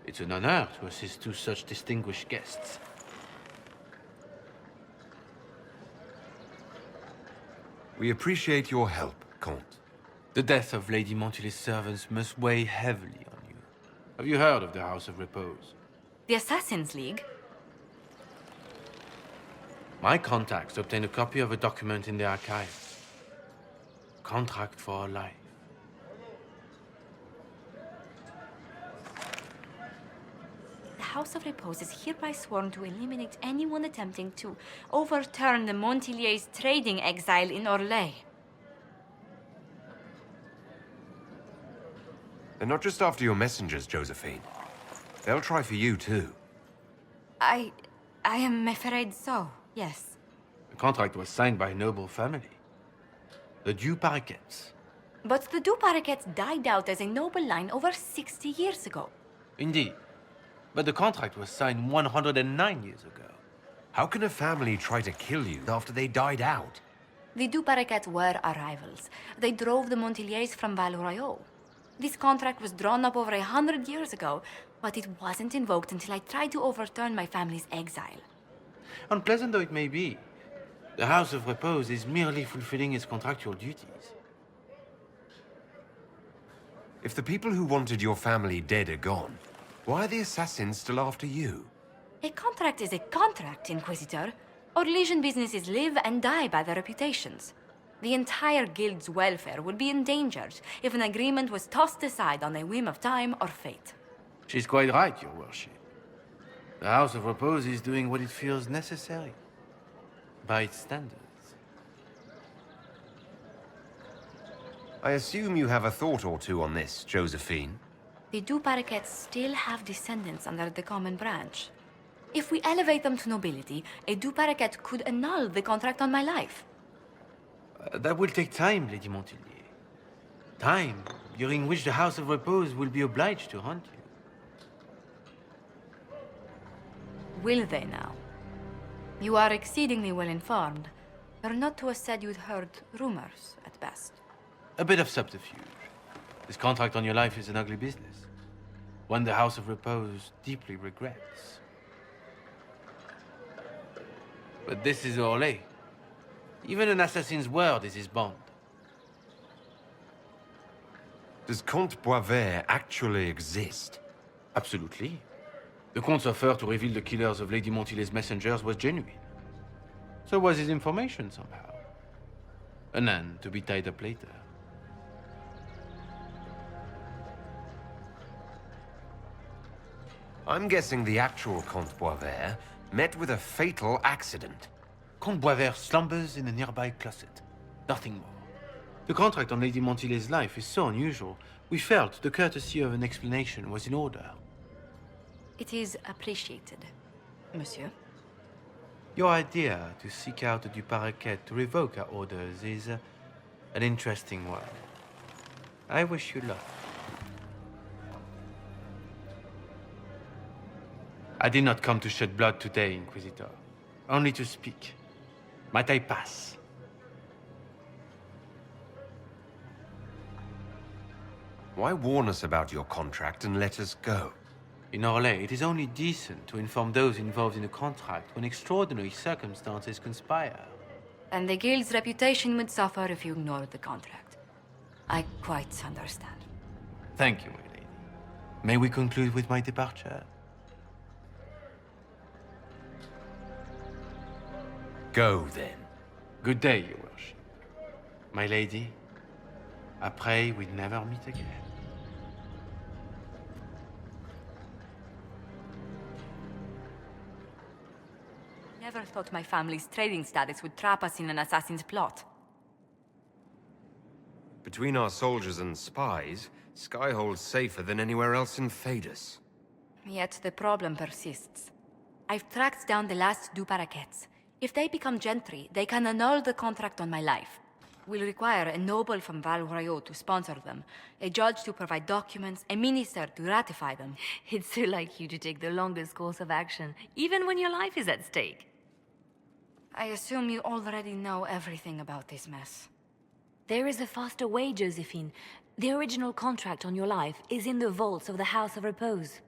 It's an honor to assist two such distinguished guests. We appreciate your help, Comte. The death of Lady Montily's servants must weigh heavily on you. Have you heard of the House of Repose? The Assassin's League? My contacts obtained a copy of a document in the archives. Contract for a life. The House of Repose is hereby sworn to eliminate anyone attempting to overturn the Montily's trading exile in Orlais. They're not just after your messengers, Josephine. They'll try for you, too. I am afraid so, yes. The contract was signed by a noble family. The Du Paraquets. But the Du Paraquets died out as a noble line over 60 years ago. Indeed. But the contract was signed 109 years ago. How can a family try to kill you after they died out? The Du Paraquets were our rivals. They drove the Montiliers from Val Royaux. This contract was drawn up over 100 years ago, but it wasn't invoked until I tried to overturn my family's exile. Unpleasant though it may be, the House of Repose is merely fulfilling its contractual duties. If the people who wanted your family dead are gone, why are the assassins still after you? A contract is a contract, Inquisitor. Orlesian businesses live and die by their reputations. The entire guild's welfare would be endangered if an agreement was tossed aside on a whim of time or fate. She's quite right, Your Worship. The House of Repose is doing what it feels necessary. By its standards. I assume you have a thought or two on this, Josephine. The Duparquets still have descendants under the common branch. If we elevate them to nobility, a Duparquet could annul the contract on my life. That will take time, Lady Montilier. Time during which the House of Repose will be obliged to hunt you. Will they now? You are exceedingly well informed. You're not to have said you'd heard rumors, at best. A bit of subterfuge. This contract on your life is an ugly business. One the House of Repose deeply regrets. But this is Orlais. Even an assassin's word is his bond. Does Comte Bioware actually exist? Absolutely. The Comte's offer to reveal the killers of Lady Montilier's messengers was genuine. So was his information somehow. An end to be tied up later. I'm guessing the actual Comte Bioware met with a fatal accident. Comte Bioware slumbers in a nearby closet. Nothing more. The contract on Lady Montilier's life is so unusual, we felt the courtesy of an explanation was in order. It is appreciated, monsieur. Your idea to seek out the Duparquet to revoke our orders is an interesting one. I wish you luck. I did not come to shed blood today, Inquisitor. Only to speak. Might I pass? Why warn us about your contract and let us go? In Orlais, it is only decent to inform those involved in a contract when extraordinary circumstances conspire. And the guild's reputation would suffer if you ignored the contract. I quite understand. Thank you, my lady. May we conclude with my departure? Go, then. Good day, your worship. My lady, I pray we never meet again. Never thought my family's trading status would trap us in an assassin's plot. Between our soldiers and spies, Skyhold's safer than anywhere else in Thedas. Yet the problem persists. I've tracked down the last Duparquets. If they become gentry, they can annul the contract on my life. We'll require a noble from Val to sponsor them, a judge to provide documents, a minister to ratify them. It's so like you to take the longest course of action, even when your life is at stake. I assume you already know everything about this mess. There is a faster way, Josephine. The original contract on your life is in the vaults of the House of Repose.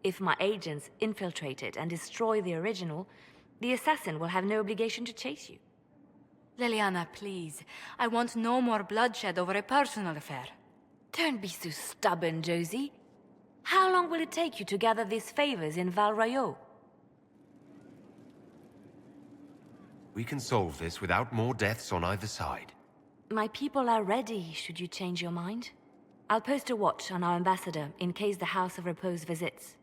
If my agents infiltrate it and destroy the original, the assassin will have no obligation to chase you. Leliana, please. I want no more bloodshed over a personal affair. Don't be so stubborn, Josie. How long will it take you to gather these favors in Val Royeaux? We can solve this without more deaths on either side. My people are ready, should you change your mind. I'll post a watch on our ambassador in case the House of Repose visits.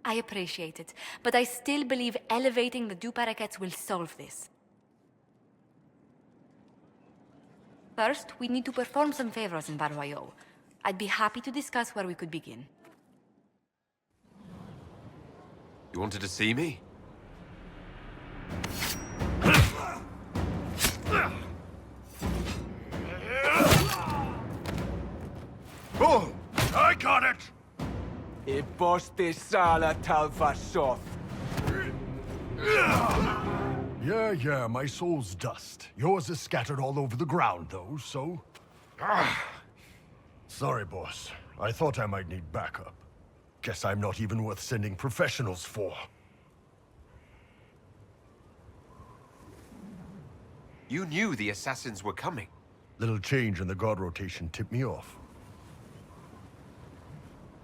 I appreciate it, but I still believe elevating the Duparquets will solve this. First, we need to perform some favors in Varric. I'd be happy to discuss where we could begin. You wanted to see me? Boom! I got it! E posti sala talvasoth. Yeah, my soul's dust. Yours is scattered all over the ground, though, so... Sorry, boss. I thought I might need backup. Guess I'm not even worth sending professionals for. You knew the assassins were coming. Little change in the guard rotation tipped me off.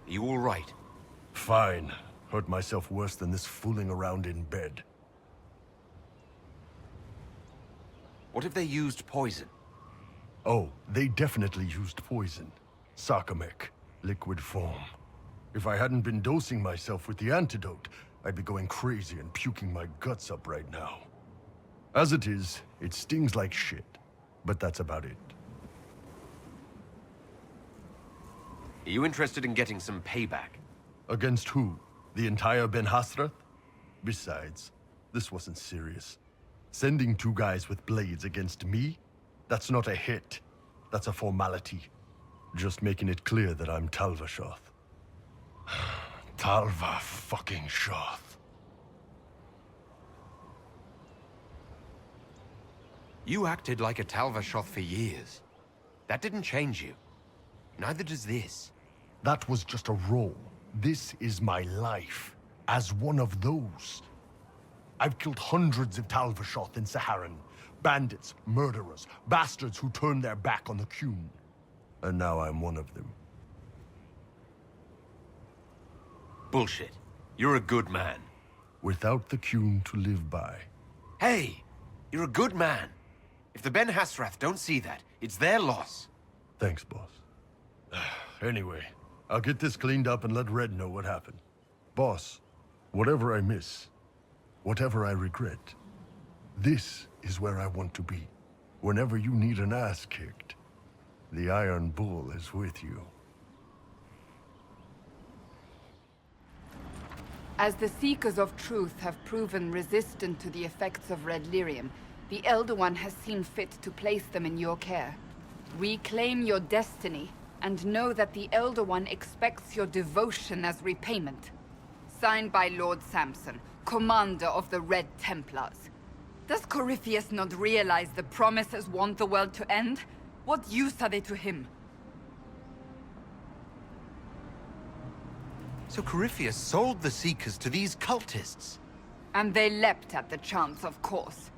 You all right? Fine. Hurt myself worse than this fooling around in bed. What if they used poison? Oh, they definitely used poison. Sarcomec, liquid form. If I hadn't been dosing myself with the antidote, I'd be going crazy and puking my guts up right now. As it is, it stings like shit. But that's about it. Are you interested in getting some payback? Against who? The entire Ben Hasrath? Besides, this wasn't serious. Sending 2 guys with blades against me? That's not a hit. That's a formality. Just making it clear that I'm Talvashoth. Talva fucking Shoth. You acted like a Talvashoth for years. That didn't change you. Neither does this. That was just a role. This is my life. As one of those. I've killed hundreds of Talvashoth in Saharan. Bandits, murderers, bastards who turned their back on the Qun. And now I'm one of them. Bullshit. You're a good man. Without the Qun to live by. Hey! You're a good man. If the Ben Hasrath don't see that, it's their loss. Thanks, boss. Anyway, I'll get this cleaned up and let Red know what happened. Boss, whatever I miss, whatever I regret, this is where I want to be. Whenever you need an ass kicked, the Iron Bull is with you. As the Seekers of Truth have proven resistant to the effects of Red Lyrium, the Elder One has seen fit to place them in your care. Reclaim your destiny, and know that the Elder One expects your devotion as repayment. Signed by Lord Samson, Commander of the Red Templars. Does Corypheus not realize the promises want the world to end? What use are they to him? So Corypheus sold the Seekers to these cultists. And they leapt at the chance, of course.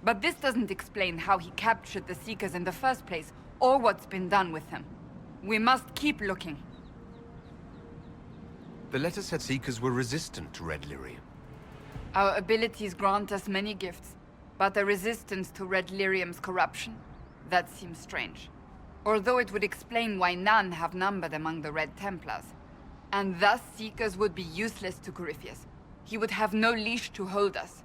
But this doesn't explain how he captured the Seekers in the first place, or what's been done with them. We must keep looking. The letter said Seekers were resistant to Red Lyrium. Our abilities grant us many gifts, but a resistance to Red Lyrium's corruption? That seems strange. Although it would explain why none have numbered among the Red Templars. And thus Seekers would be useless to Corypheus. He would have no leash to hold us.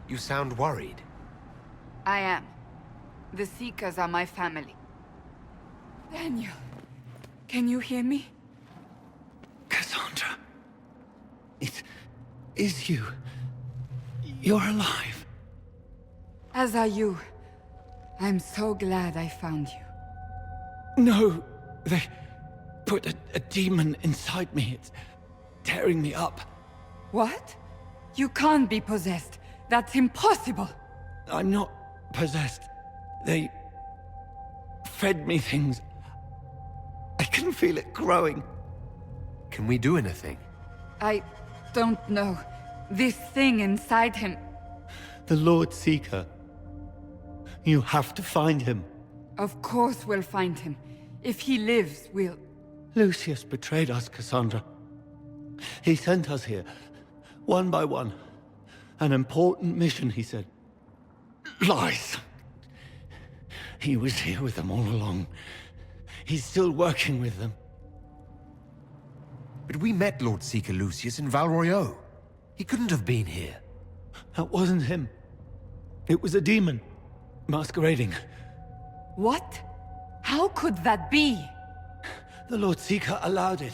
You sound worried. I am. The Seekers are my family. Daniel, can you hear me? Cassandra. It is you. You're alive. As are you. I'm so glad I found you. No, they put a demon inside me. It's tearing me up. What? You can't be possessed. That's impossible. I'm not possessed. They fed me things. I can feel it growing. Can we do anything? I don't know. This thing inside him... The Lord Seeker. You have to find him. Of course we'll find him. If he lives, we'll... Lucius betrayed us, Cassandra. He sent us here, one by one. An important mission, he said. Lies. He was here with them all along. He's still working with them. But we met Lord Seeker Lucius in Val Royeaux. He couldn't have been here. That wasn't him. It was a demon, masquerading. What? How could that be? The Lord Seeker allowed it.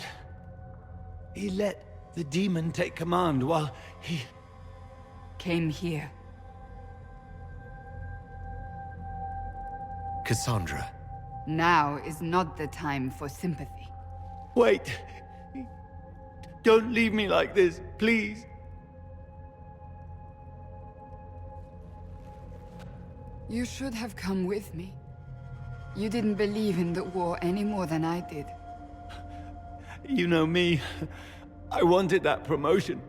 He let the demon take command while he... came here. Cassandra. Now is not the time for sympathy. Wait. Don't leave me like this, please. You should have come with me. You didn't believe in the war any more than I did. You know me. I wanted that promotion.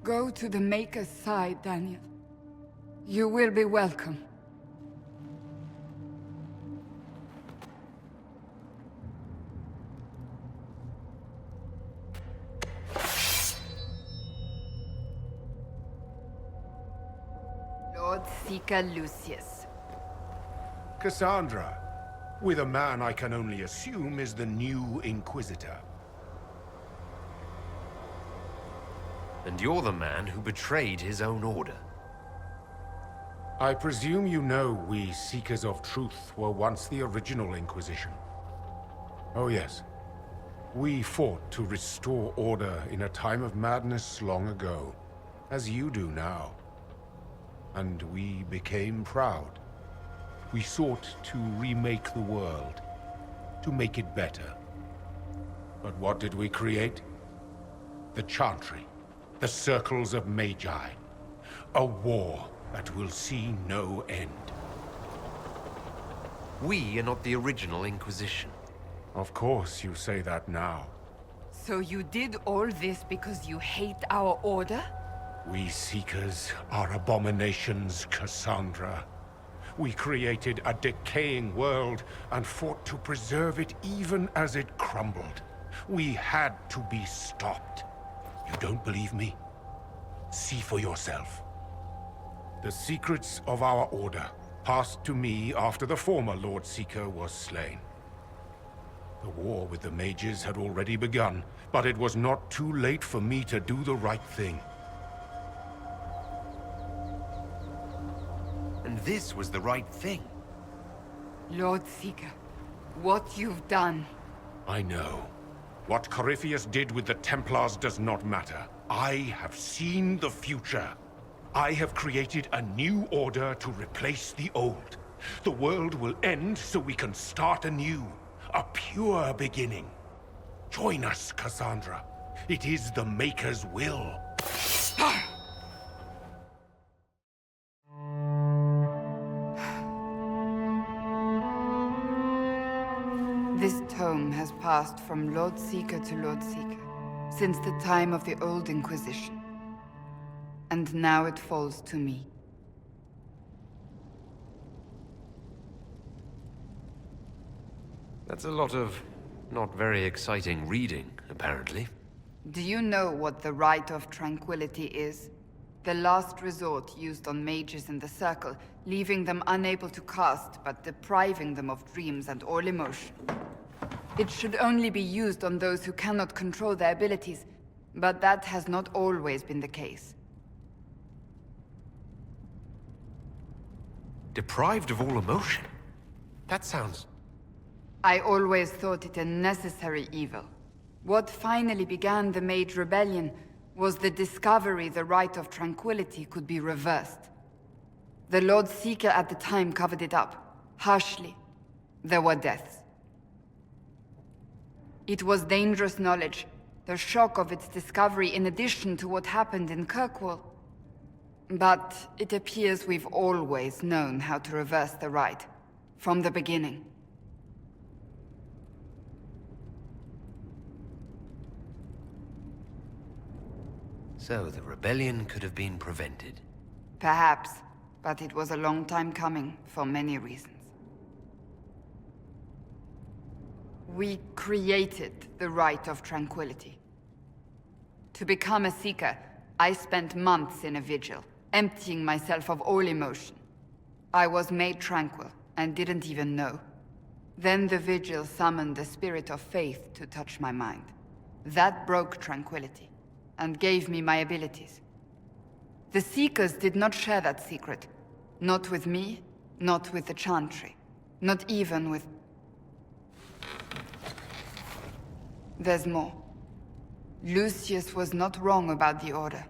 Go to the Maker's side, Daniel. You will be welcome. Lord Seeker Lucius. Cassandra, With a man I can only assume is the new Inquisitor. And you're the man who betrayed his own order. I presume you know we Seekers of Truth were once the original Inquisition. Oh yes. We fought to restore order in a time of madness long ago, as you do now. And we became proud. We sought to remake the world, to make it better. But what did we create? The Chantry, the Circles of Magi. A war that will see no end. We are not the original Inquisition. Of course you say that now. So you did all this because you hate our order? We Seekers are abominations, Cassandra. We created a decaying world and fought to preserve it even as it crumbled. We had to be stopped. You don't believe me? See for yourself. The secrets of our order passed to me after the former Lord Seeker was slain. The war with the mages had already begun, but it was not too late for me to do the right thing. And this was the right thing. Lord Seeker, what you've done... I know. What Corypheus did with the Templars does not matter. I have seen the future. I have created a new order to replace the old. The world will end so we can start anew. A pure beginning. Join us, Cassandra. It is the Maker's will. This tome has passed from Lord Seeker to Lord Seeker, since the time of the Old Inquisition. And now it falls to me. That's a lot of not very exciting reading, apparently. Do you know what the Rite of Tranquility is? The last resort used on mages in the Circle, leaving them unable to cast, but depriving them of dreams and all emotion. It should only be used on those who cannot control their abilities, but that has not always been the case. Deprived of all emotion? That sounds... I always thought it a necessary evil. What finally began the Mage Rebellion was the discovery the Rite of Tranquility could be reversed. The Lord Seeker at the time covered it up, harshly. There were deaths. It was dangerous knowledge, the shock of its discovery in addition to what happened in Kirkwall. But it appears we've always known how to reverse the Rite, from the beginning. So the rebellion could have been prevented. Perhaps, but it was a long time coming, for many reasons. We created the Rite of Tranquility. To become a Seeker, I spent months in a vigil, emptying myself of all emotion. I was made tranquil, and didn't even know. Then the vigil summoned the spirit of faith to touch my mind. That broke tranquility, and gave me my abilities. The Seekers did not share that secret. Not with me, not with the Chantry. Not even with... There's more. Lucius was not wrong about the Order.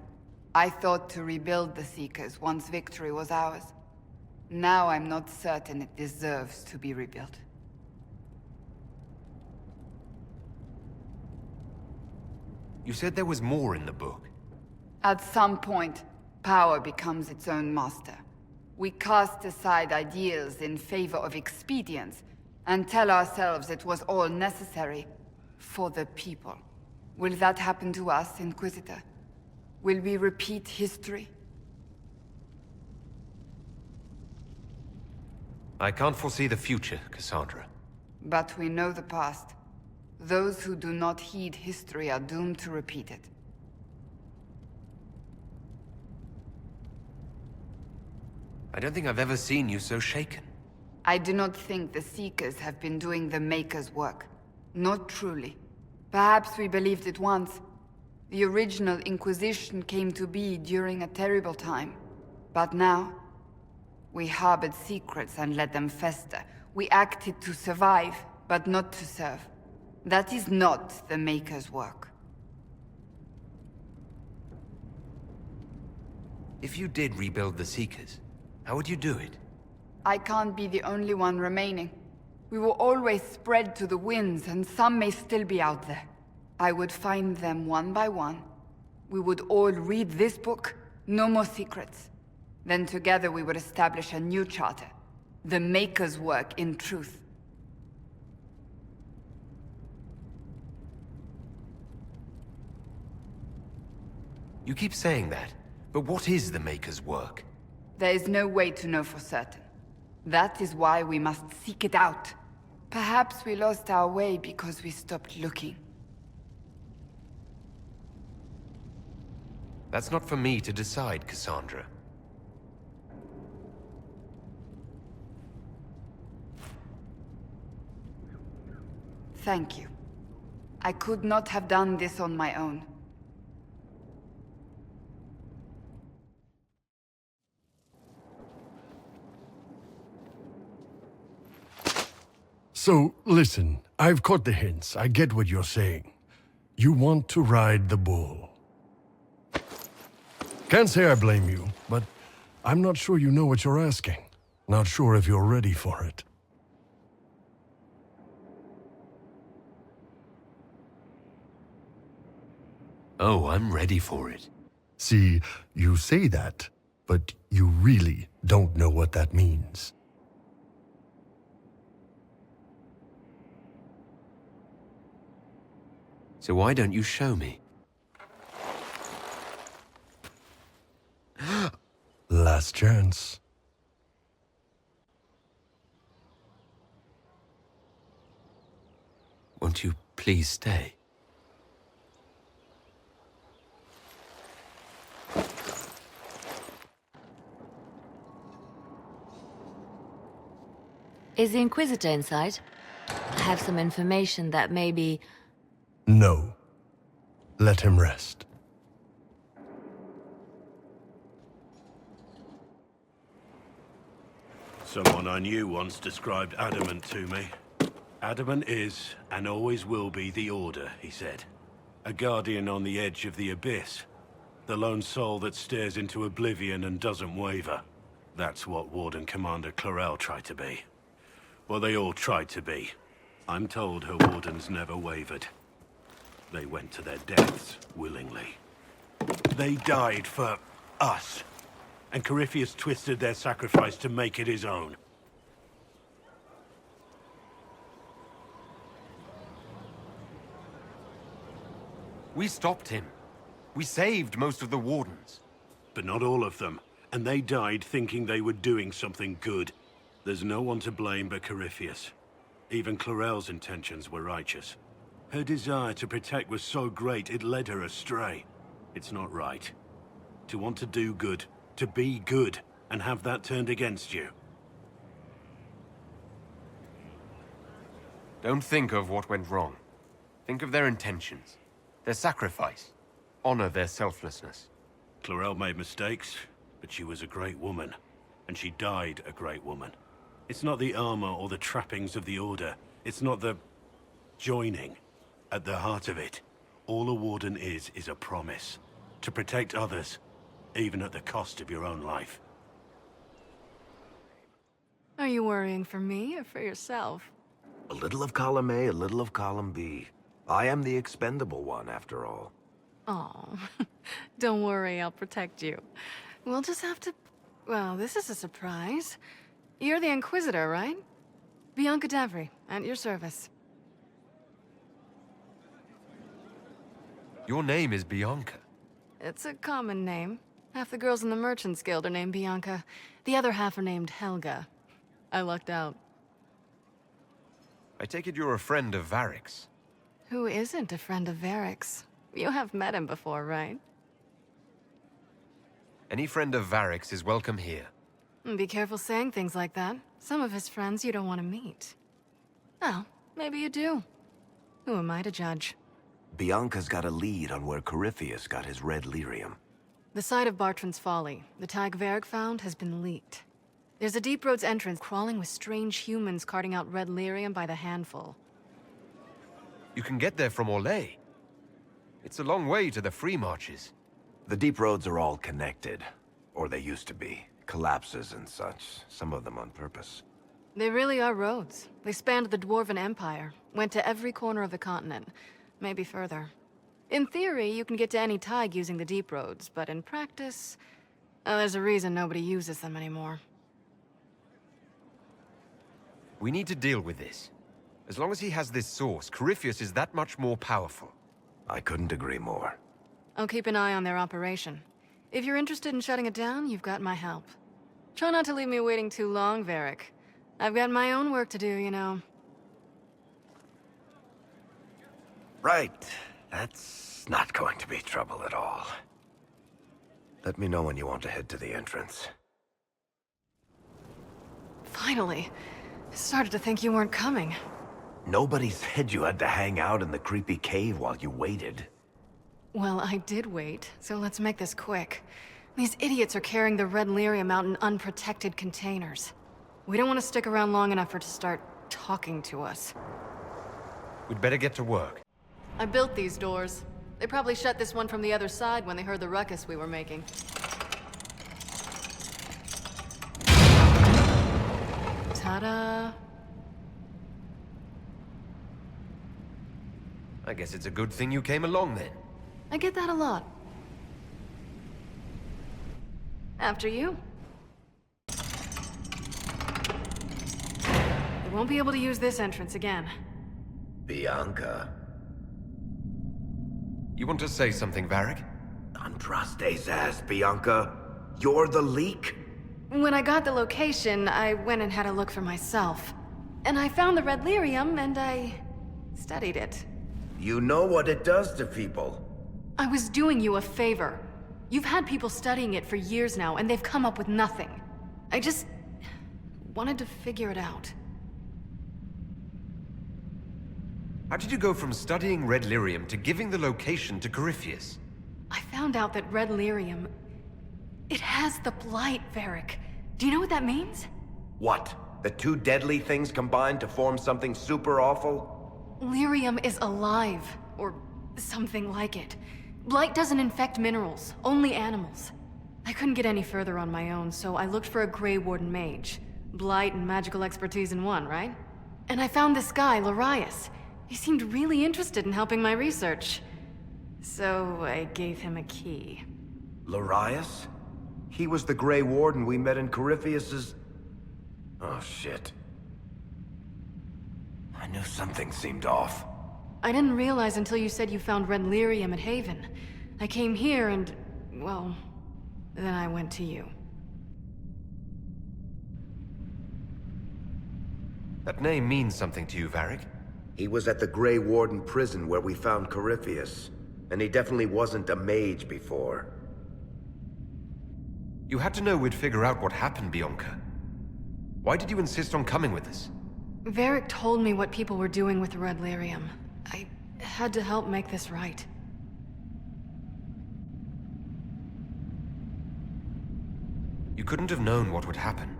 I thought to rebuild the Seekers once victory was ours. Now I'm not certain it deserves to be rebuilt. You said there was more in the book. At some point, power becomes its own master. We cast aside ideals in favor of expedience, and tell ourselves it was all necessary for the people. Will that happen to us, Inquisitor? Will we repeat history? I can't foresee the future, Cassandra. But we know the past. Those who do not heed history are doomed to repeat it. I don't think I've ever seen you so shaken. I do not think the Seekers have been doing the Maker's work. Not truly. Perhaps we believed it once. The original Inquisition came to be during a terrible time. But now, we harbored secrets and let them fester. We acted to survive, but not to serve. That is not the Maker's work. If you did rebuild the Seekers, how would you do it? I can't be the only one remaining. We will always spread to the winds, and some may still be out there. I would find them one by one. We would all read this book, no more secrets. Then together we would establish a new charter. The Maker's work in truth. You keep saying that, but what is the Maker's work? There is no way to know for certain. That is why we must seek it out. Perhaps we lost our way because we stopped looking. That's not for me to decide, Cassandra. Thank you. I could not have done this on my own. So, listen, I've caught the hints. I get what you're saying. You want to ride the bull. Can't say I blame you, but I'm not sure you know what you're asking. Not sure if you're ready for it. Oh, I'm ready for it. See, you say that, but you really don't know what that means. So why don't you show me? Last chance. Won't you please stay? Is the Inquisitor inside? I have some information that maybe... No. Let him rest. Someone I knew once described Adamant to me. Adamant is, and always will be, the Order, he said. A guardian on the edge of the abyss. The lone soul that stares into oblivion and doesn't waver. That's what Warden Commander Clarel tried to be. Well, they all tried to be. I'm told her wardens never wavered. They went to their deaths willingly. They died for us. And Corypheus twisted their sacrifice to make it his own. We stopped him. We saved most of the Wardens. But not all of them. And they died thinking they were doing something good. There's no one to blame but Corypheus. Even Clarel's intentions were righteous. Her desire to protect was so great it led her astray. It's not right. To want to do good, to be good, and have that turned against you. Don't think of what went wrong. Think of their intentions, their sacrifice. Honor their selflessness. Clarel made mistakes, but she was a great woman. And she died a great woman. It's not the armor or the trappings of the Order. It's not the... joining. At the heart of it, all a Warden is a promise. To protect others, even at the cost of your own life. Are you worrying for me or for yourself? A little of column A, a little of column B. I am the expendable one, after all. Oh, don't worry, I'll protect you. We'll just have to... Well, this is a surprise. You're the Inquisitor, right? Bianca Davry, at your service. Your name is Bianca. It's a common name. Half the girls in the Merchants Guild are named Bianca. The other half are named Helga. I lucked out. I take it you're a friend of Varric's. Who isn't a friend of Varric's? You have met him before, right? Any friend of Varric's is welcome here. Be careful saying things like that. Some of his friends you don't want to meet. Oh, maybe you do. Who am I to judge? Bianca's got a lead on where Corypheus got his Red Lyrium. The site of Bartran's Folly, the tag Varric found, has been leaked. There's a deep roads entrance crawling with strange humans carting out Red Lyrium by the handful. You can get there from Orlais. It's a long way to the Free Marches. The deep roads are all connected. Or they used to be. Collapses and such, some of them on purpose. They really are roads. They spanned the Dwarven Empire, went to every corner of the continent, maybe further. In theory, you can get to any tag using the deep roads, but in practice, there's a reason nobody uses them anymore. We need to deal with this. As long as he has this source, Corypheus is that much more powerful. I couldn't agree more. I'll keep an eye on their operation. If you're interested in shutting it down, you've got my help. Try not to leave me waiting too long, Varric. I've got my own work to do, you know. Right. That's not going to be trouble at all. Let me know when you want to head to the entrance. Finally. I started to think you weren't coming. Nobody said you had to hang out in the creepy cave while you waited. Well, I did wait, so let's make this quick. These idiots are carrying the Red Lyrium out in unprotected containers. We don't want to stick around long enough for it to start talking to us. We'd better get to work. I built these doors. They probably shut this one from the other side when they heard the ruckus we were making. Ta-da! I guess it's a good thing you came along then. I get that a lot. After you. We won't be able to use this entrance again. Bianca. You want to say something, Varric? Andraste's ass, Bianca. You're the leak? When I got the location, I went and had a look for myself. And I found the Red Lyrium, and I studied it. You know what it does to people. I was doing you a favor. You've had people studying it for years now, and they've come up with nothing. I just wanted to figure it out. How did you go from studying Red Lyrium to giving the location to Corypheus? I found out that Red Lyrium... it has the Blight, Varric. Do you know what that means? What? The two deadly things combined to form something super awful? Lyrium is alive, or something like it. Blight doesn't infect minerals, only animals. I couldn't get any further on my own, so I looked for a Grey Warden mage. Blight and magical expertise in one, right? And I found this guy, Larius. He seemed really interested in helping my research. So I gave him a key. Larius? He was the Grey Warden we met in Corypheus's... Oh, shit. I knew something seemed off. I didn't realize until you said you found Red Lyrium at Haven. I came here and... well... then I went to you. That name means something to you, Varric? He was at the Grey Warden prison where we found Corypheus. And he definitely wasn't a mage before. You had to know we'd figure out what happened, Bianca. Why did you insist on coming with us? Varric told me what people were doing with the Red Lyrium. I had to help make this right. You couldn't have known what would happen.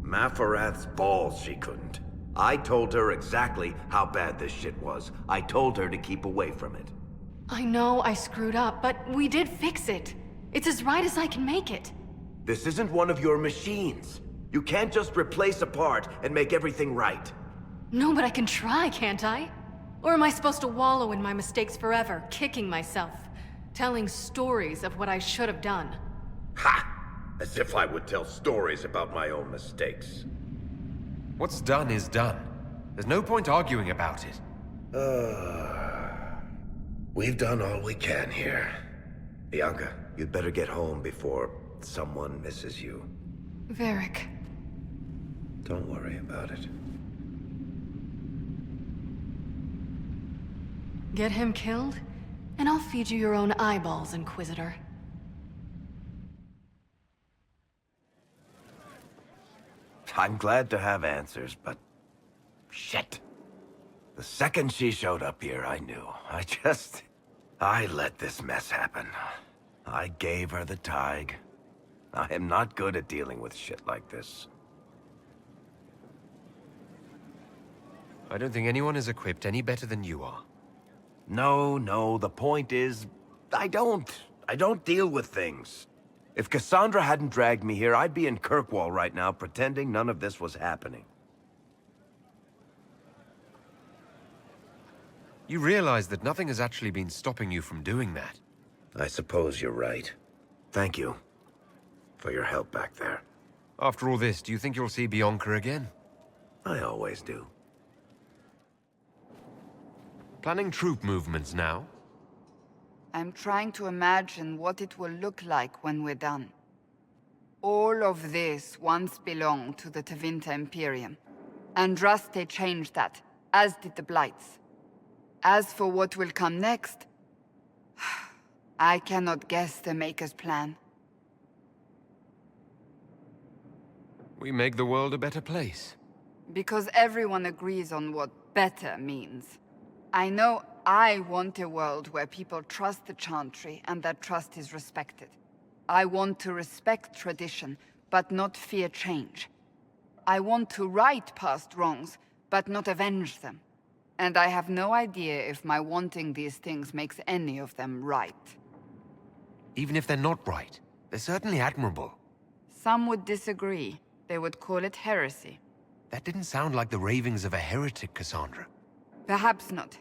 Mafarath's balls she couldn't. I told her exactly how bad this shit was. I told her to keep away from it. I know I screwed up, but we did fix it. It's as right as I can make it. This isn't one of your machines. You can't just replace a part and make everything right. No, but I can try, can't I? Or am I supposed to wallow in my mistakes forever, kicking myself, telling stories of what I should have done? Ha! As if I would tell stories about my own mistakes. What's done is done. There's no point arguing about it. We've done all we can here. Bianca, you'd better get home before someone misses you. Varric. Don't worry about it. Get him killed, and I'll feed you your own eyeballs, Inquisitor. I'm glad to have answers, but... shit. The second she showed up here, I knew. I let this mess happen. I gave her the Tig. I am not good at dealing with shit like this. I don't think anyone is equipped any better than you are. No, the point is... I don't deal with things. If Cassandra hadn't dragged me here, I'd be in Kirkwall right now pretending none of this was happening. You realize that nothing has actually been stopping you from doing that. I suppose you're right. Thank you for your help back there. After all this, do you think you'll see Bianca again? I always do. Planning troop movements now? I'm trying to imagine what it will look like when we're done. All of this once belonged to the Tevinter Imperium. Andraste changed that, as did the Blights. As for what will come next, I cannot guess the Maker's plan. We make the world a better place. Because everyone agrees on what better means. I know I want a world where people trust the Chantry and that trust is respected. I want to respect tradition, but not fear change. I want to right past wrongs, but not avenge them. And I have no idea if my wanting these things makes any of them right. Even if they're not right, they're certainly admirable. Some would disagree. They would call it heresy. That didn't sound like the ravings of a heretic, Cassandra. Perhaps not.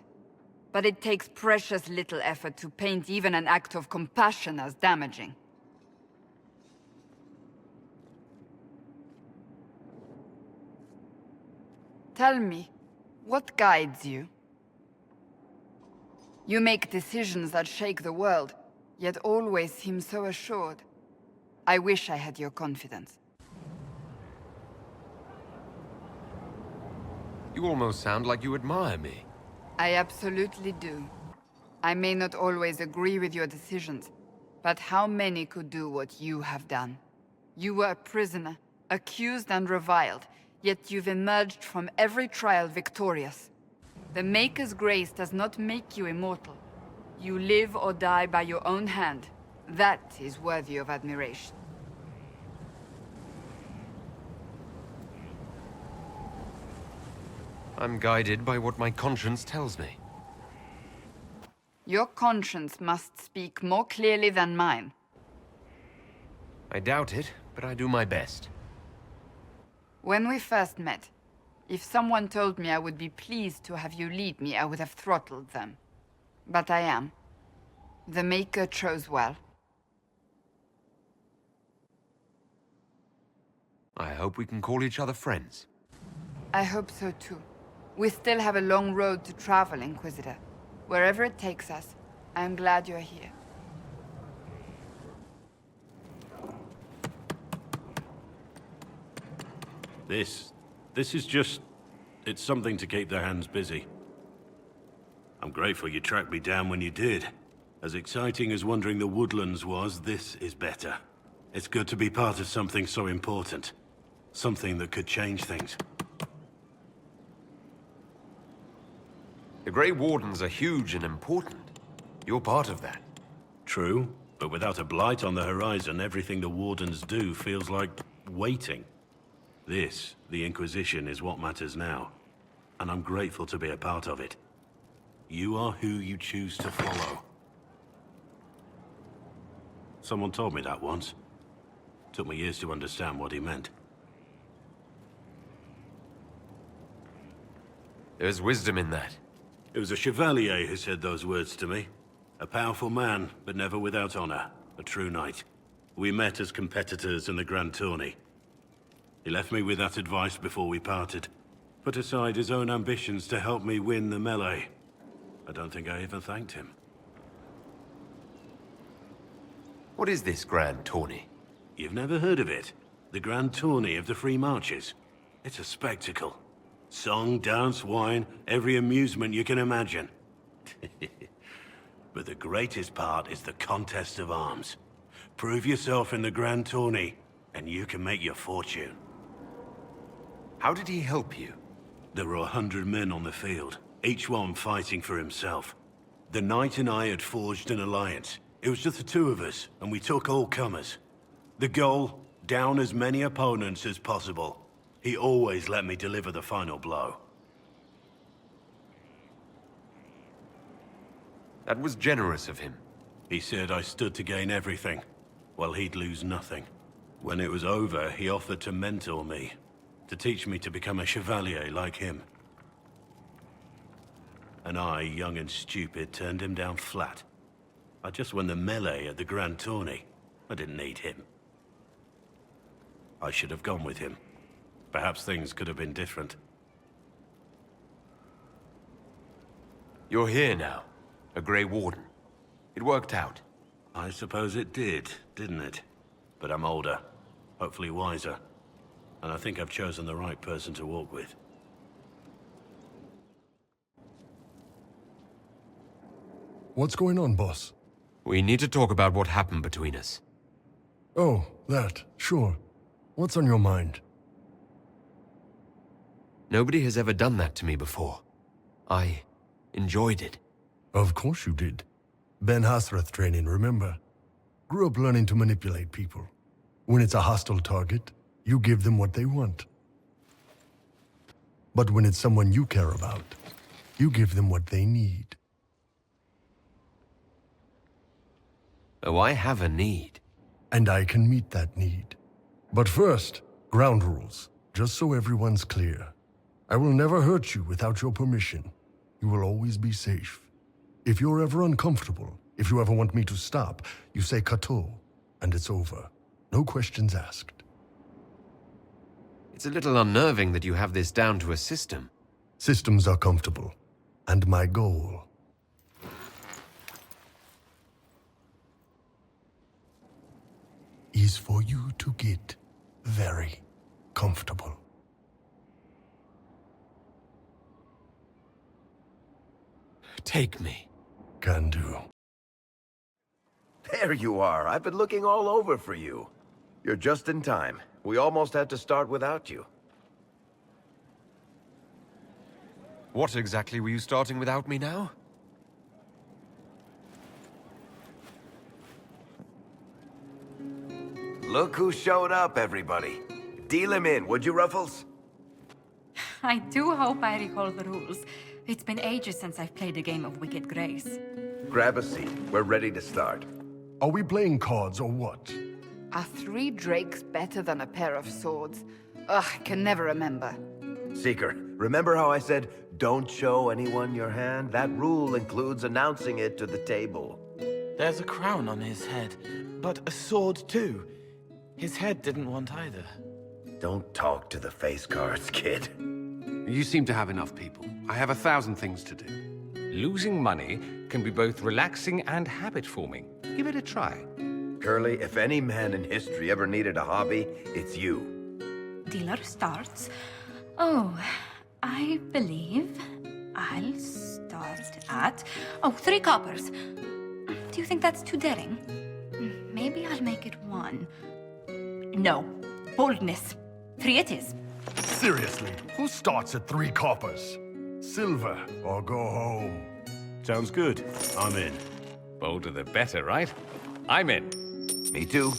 But it takes precious little effort to paint even an act of compassion as damaging. Tell me, what guides you? You make decisions that shake the world, yet always seem so assured. I wish I had your confidence. You almost sound like you admire me. I absolutely do. I may not always agree with your decisions, but how many could do what you have done? You were a prisoner, accused and reviled, yet you've emerged from every trial victorious. The Maker's grace does not make you immortal. You live or die by your own hand. That is worthy of admiration. I'm guided by what my conscience tells me. Your conscience must speak more clearly than mine. I doubt it, but I do my best. When we first met, if someone told me I would be pleased to have you lead me, I would have throttled them. But I am. The Maker chose well. I hope we can call each other friends. I hope so too. We still have a long road to travel, Inquisitor. Wherever it takes us, I'm glad you're here. This is just... it's something to keep their hands busy. I'm grateful you tracked me down when you did. As exciting as wandering the woodlands was, this is better. It's good to be part of something so important. Something that could change things. The Grey Wardens are huge and important. You're part of that. True, but without a blight on the horizon, everything the Wardens do feels like waiting. This, the Inquisition, is what matters now, and I'm grateful to be a part of it. You are who you choose to follow. Someone told me that once. Took me years to understand what he meant. There's wisdom in that. It was a Chevalier who said those words to me. A powerful man, but never without honor. A true knight. We met as competitors in the Grand Tourney. He left me with that advice before we parted. Put aside his own ambitions to help me win the melee. I don't think I ever thanked him. What is this Grand Tourney? You've never heard of it? The Grand Tourney of the Free Marches. It's a spectacle. Song, dance, wine, every amusement you can imagine. But the greatest part is the contest of arms. Prove yourself in the Grand Tourney, and you can make your fortune. How did he help you? There were 100 men on the field, each one fighting for himself. The Knight and I had forged an alliance. It was just the two of us, and we took all comers. The goal, down as many opponents as possible. He always let me deliver the final blow. That was generous of him. He said I stood to gain everything, while he'd lose nothing. When it was over, he offered to mentor me, to teach me to become a chevalier like him. And I, young and stupid, turned him down flat. I just won the melee at the Grand Tourney. I didn't need him. I should have gone with him. Perhaps things could have been different. You're here now, a Grey Warden. It worked out. I suppose it did, didn't it? But I'm older, hopefully wiser. And I think I've chosen the right person to walk with. What's going on, boss? We need to talk about what happened between us. Oh, that. Sure. What's on your mind? Nobody has ever done that to me before. I enjoyed it. Of course you did. Ben Hasrath training, remember? Grew up learning to manipulate people. When it's a hostile target, you give them what they want. But when it's someone you care about, you give them what they need. Oh, I have a need. And I can meet that need. But first, ground rules, just so everyone's clear. I will never hurt you without your permission. You will always be safe. If you're ever uncomfortable, if you ever want me to stop, you say "Kato," and it's over. No questions asked. It's a little unnerving that you have this down to a system. Systems are comfortable. And my goal is for you to get very comfortable. Take me. Can do. There you are. I've been looking all over for you. You're just in time. We almost had to start without you. What exactly were you starting without me now? Look who showed up, everybody. Deal him in, would you, Ruffles? I do hope I recall the rules. It's been ages since I've played a game of Wicked Grace. Grab a seat. We're ready to start. Are we playing cards or what? Are 3 drakes better than a pair of swords? Ugh, I can never remember. Seeker, remember how I said, don't show anyone your hand? That rule includes announcing it to the table. There's a crown on his head, but a sword too. His head didn't want either. Don't talk to the face cards, kid. You seem to have enough people. I have 1,000 things to do. Losing money can be both relaxing and habit-forming. Give it a try. Curly, if any man in history ever needed a hobby, it's you. Dealer starts. Oh, I believe I'll start at... Oh, 3 coppers. Do you think that's too daring? Maybe I'll make it 1. No. Boldness. 3 it is. Seriously, who starts at 3 coppers? Silver or go home? Sounds good. I'm in. Bolder the better, right? I'm in. Me too.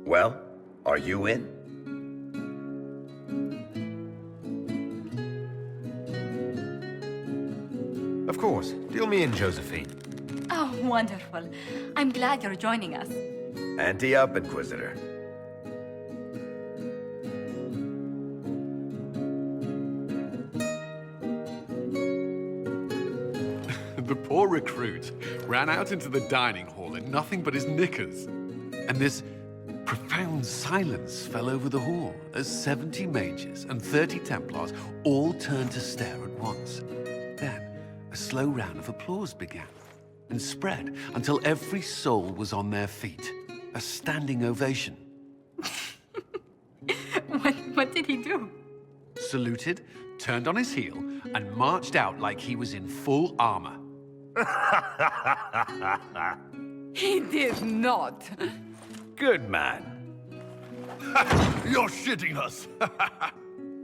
Well, are you in? Of course. Deal me in, Josephine. Oh, wonderful. I'm glad you're joining us. Ante up, Inquisitor. The poor recruit ran out into the dining hall in nothing but his knickers. And this profound silence fell over the hall as 70 mages and 30 Templars all turned to stare at once. Then, a slow round of applause began and spread until every soul was on their feet. A standing ovation. What did he do? Saluted, turned on his heel, and marched out like he was in full armor. He did not. Good man. You're shitting us.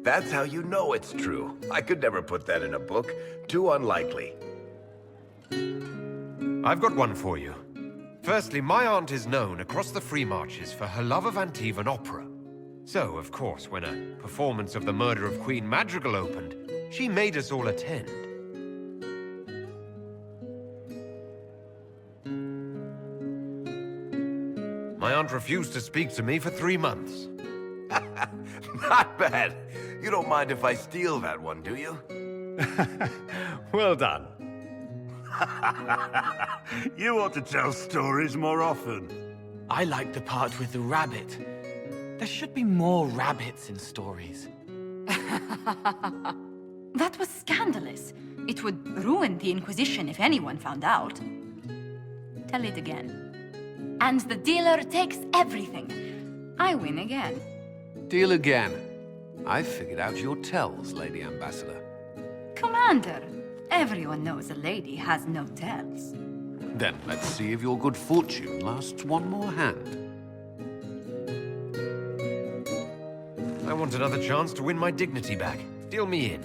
That's how you know it's true. I could never put that in a book. Too unlikely. I've got one for you. Firstly, my aunt is known across the Free Marches for her love of Antivan opera. So, of course, when a performance of The Murder of Queen Madrigal opened, she made us all attend. My aunt refused to speak to me for 3 months. Not bad. You don't mind if I steal that one, do you? Well done. You ought to tell stories more often. I like the part with the rabbit. There should be more rabbits in stories. That was scandalous. It would ruin the Inquisition if anyone found out. Tell it again. And the dealer takes everything. I win again. Deal again. I've figured out your tells, Lady Ambassador. Commander, everyone knows a lady has no tells. Then let's see if your good fortune lasts one more hand. I want another chance to win my dignity back. Deal me in.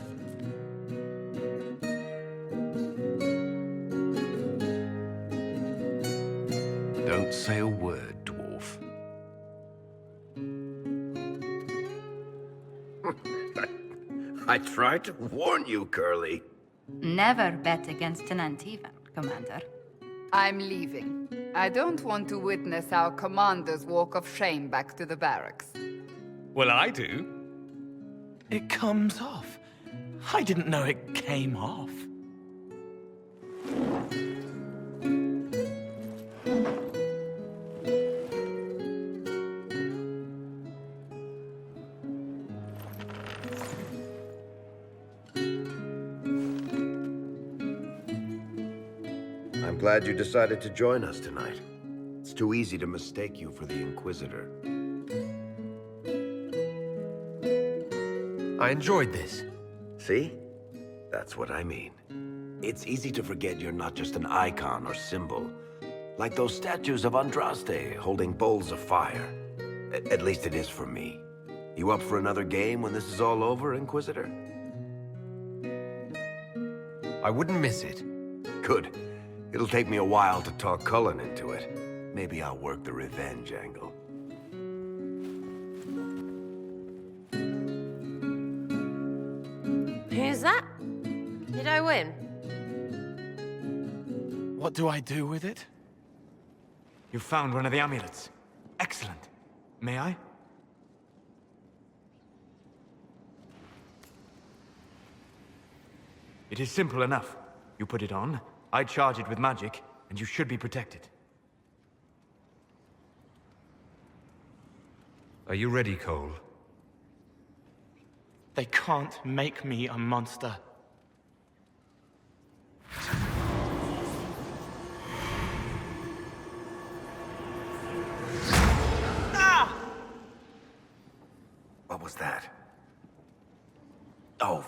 Don't say a word, dwarf. I tried to warn you, Curly. Never bet against an Antivan, Commander. I'm leaving. I don't want to witness our commander's walk of shame back to the barracks. Well, I do. It comes off. I didn't know it came off. I'm glad you decided to join us tonight. It's too easy to mistake you for the Inquisitor. I enjoyed this. See? That's what I mean. It's easy to forget you're not just an icon or symbol. Like those statues of Andraste holding bowls of fire. At least it is for me. You up for another game when this is all over, Inquisitor? I wouldn't miss it. Good. It'll take me a while to talk Cullen into it. Maybe I'll work the revenge angle. Who's that? Did I win? What do I do with it? You found one of the amulets. Excellent. May I? It is simple enough. You put it on, I charge it with magic, and you should be protected. Are you ready, Cole? They can't make me a monster. What was that? Oh,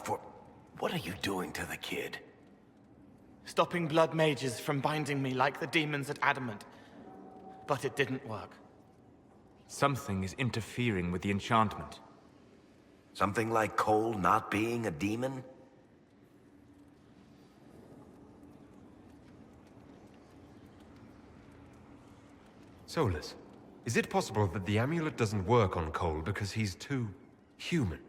what are you doing to the kid? Stopping blood mages from binding me like the demons at Adamant. But it didn't work. Something is interfering with the enchantment. Something like Cole not being a demon? Solus, is it possible that the amulet doesn't work on Cole because he's too human?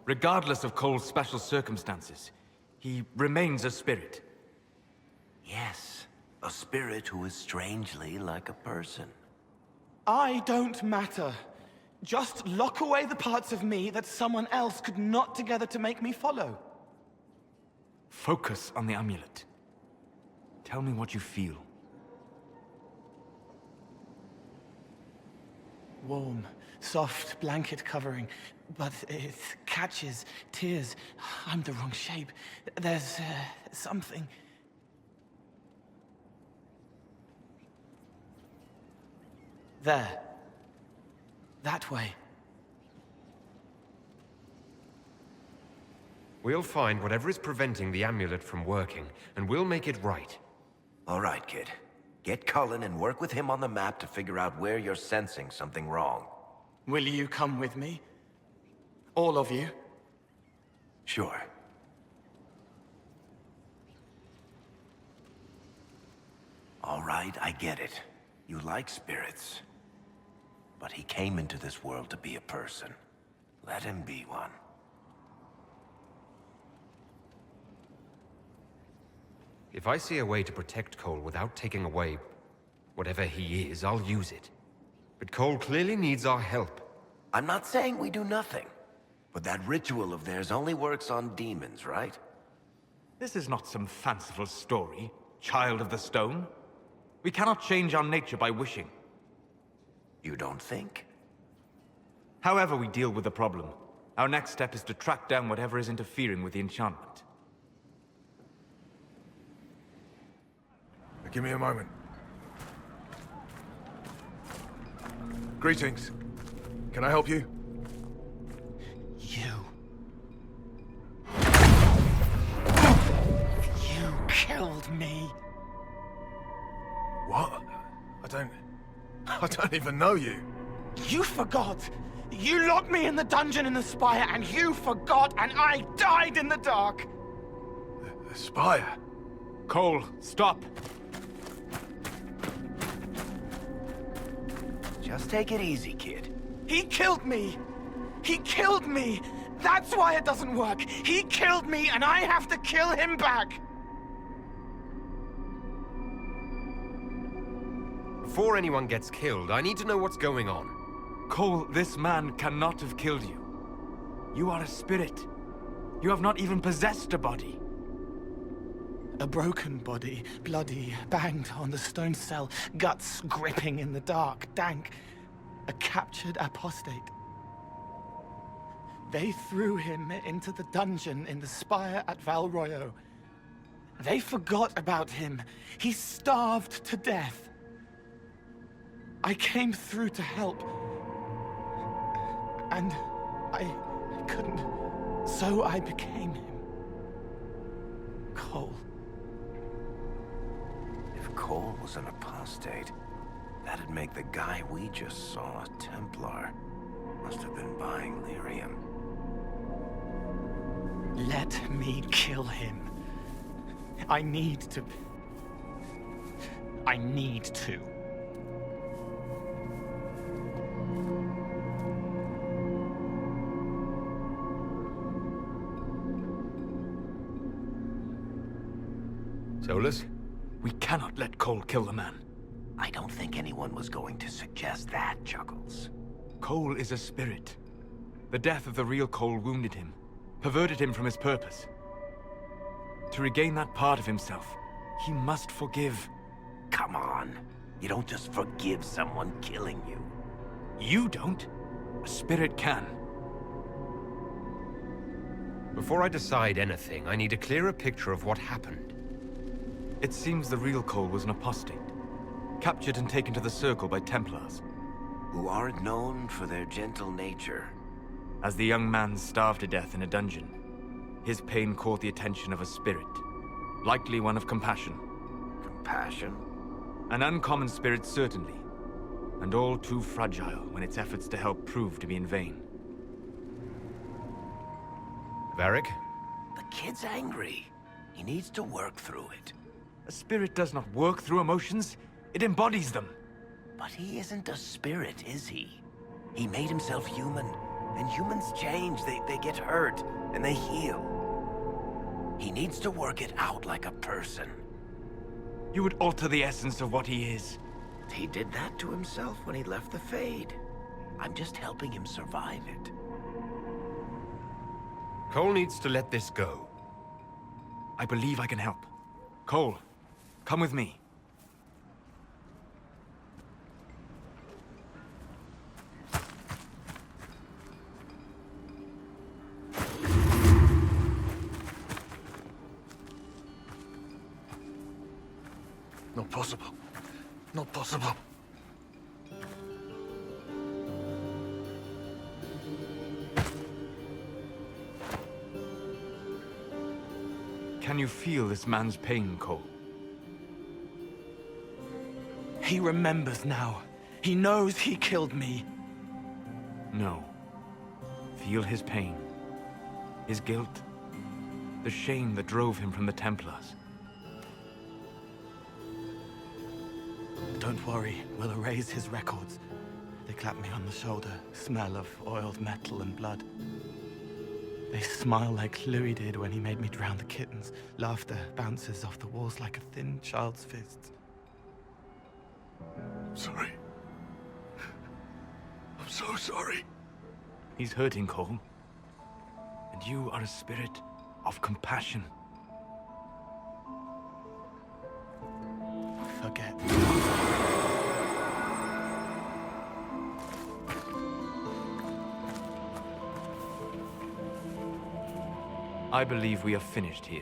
Regardless of Cole's special circumstances, he remains a spirit. Yes, a spirit who is strangely like a person. I don't matter. Just lock away the parts of me that someone else could knot together to make me follow. Focus on the amulet. Tell me what you feel. Warm, soft blanket covering, but it catches tears. I'm the wrong shape. There's something. There. That way. We'll find whatever is preventing the amulet from working, and we'll make it right. All right, kid. Get Cullen and work with him on the map to figure out where you're sensing something wrong. Will you come with me? All of you? Sure. All right, I get it. You like spirits. But he came into this world to be a person. Let him be one. If I see a way to protect Cole without taking away whatever he is, I'll use it. But Cole clearly needs our help. I'm not saying we do nothing. But that ritual of theirs only works on demons, right? This is not some fanciful story, child of the stone. We cannot change our nature by wishing. You don't think? However we deal with the problem, our next step is to track down whatever is interfering with the enchantment. Give me a moment. Greetings. Can I help you? You killed me. What? I don't even know you. You forgot. You locked me in the dungeon in the Spire, and you forgot, and I died in the dark. The Spire? Cole, stop. Just take it easy, kid. He killed me. He killed me. That's why it doesn't work. He killed me, and I have to kill him back. Before anyone gets killed, I need to know what's going on. Cole, this man cannot have killed you. You are a spirit. You have not even possessed a body. A broken body, bloody, banged on the stone cell, guts gripping in the dark, dank. A captured apostate. They threw him into the dungeon in the Spire at Valroyo. They forgot about him. He starved to death. I came through to help. And I couldn't. So I became him. Cole. If Cole was an apostate, that'd make the guy we just saw a Templar. Must have been buying Lyrium. Let me kill him. I need to. Solus? We cannot let Cole kill the man. I don't think anyone was going to suggest that, Chuckles. Cole is a spirit. The death of the real Cole wounded him, perverted him from his purpose. To regain that part of himself, he must forgive. Come on. You don't just forgive someone killing you. You don't. A spirit can. Before I decide anything, I need a clearer picture of what happened. It seems the real Cole was an apostate, captured and taken to the Circle by Templars. Who aren't known for their gentle nature. As the young man starved to death in a dungeon, his pain caught the attention of a spirit, likely one of compassion. Compassion? An uncommon spirit, certainly, and all too fragile when its efforts to help prove to be in vain. Varric? The kid's angry. He needs to work through it. A spirit does not work through emotions, it embodies them. But he isn't a spirit, is he? He made himself human, and humans change. They get hurt, and they heal. He needs to work it out like a person. You would alter the essence of what he is. He did that to himself when he left the Fade. I'm just helping him survive it. Cole needs to let this go. I believe I can help. Cole, come with me. Not possible. Not possible. Can you feel this man's pain, Cole? He remembers now. He knows he killed me. No. If heal his pain, his guilt, the shame that drove him from the Templars. Don't worry, we'll erase his records. They clap me on the shoulder, smell of oiled metal and blood. They smile like Louis did when he made me drown the kittens. Laughter bounces off the walls like a thin child's fist. Sorry. I'm so sorry. He's hurting, Cole. And you are a spirit of compassion. Forget. I believe we are finished here.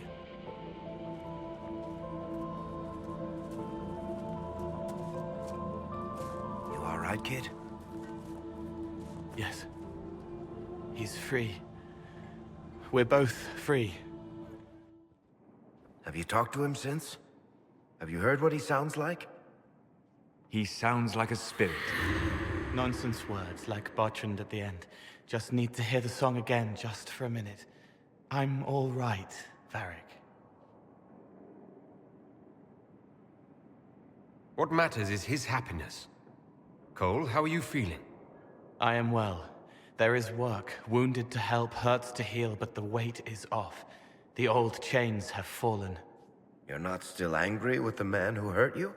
You all right, kid? Yes. He's free. We're both free. Have you talked to him since? Have you heard what he sounds like? He sounds like a spirit. Nonsense words like Bertrand at the end. Just need to hear the song again just for a minute. I'm all right, Varric. What matters is his happiness. Cole, how are you feeling? I am well. There is work. Wounded to help, hurts to heal, but the weight is off. The old chains have fallen. You're not still angry with the man who hurt you?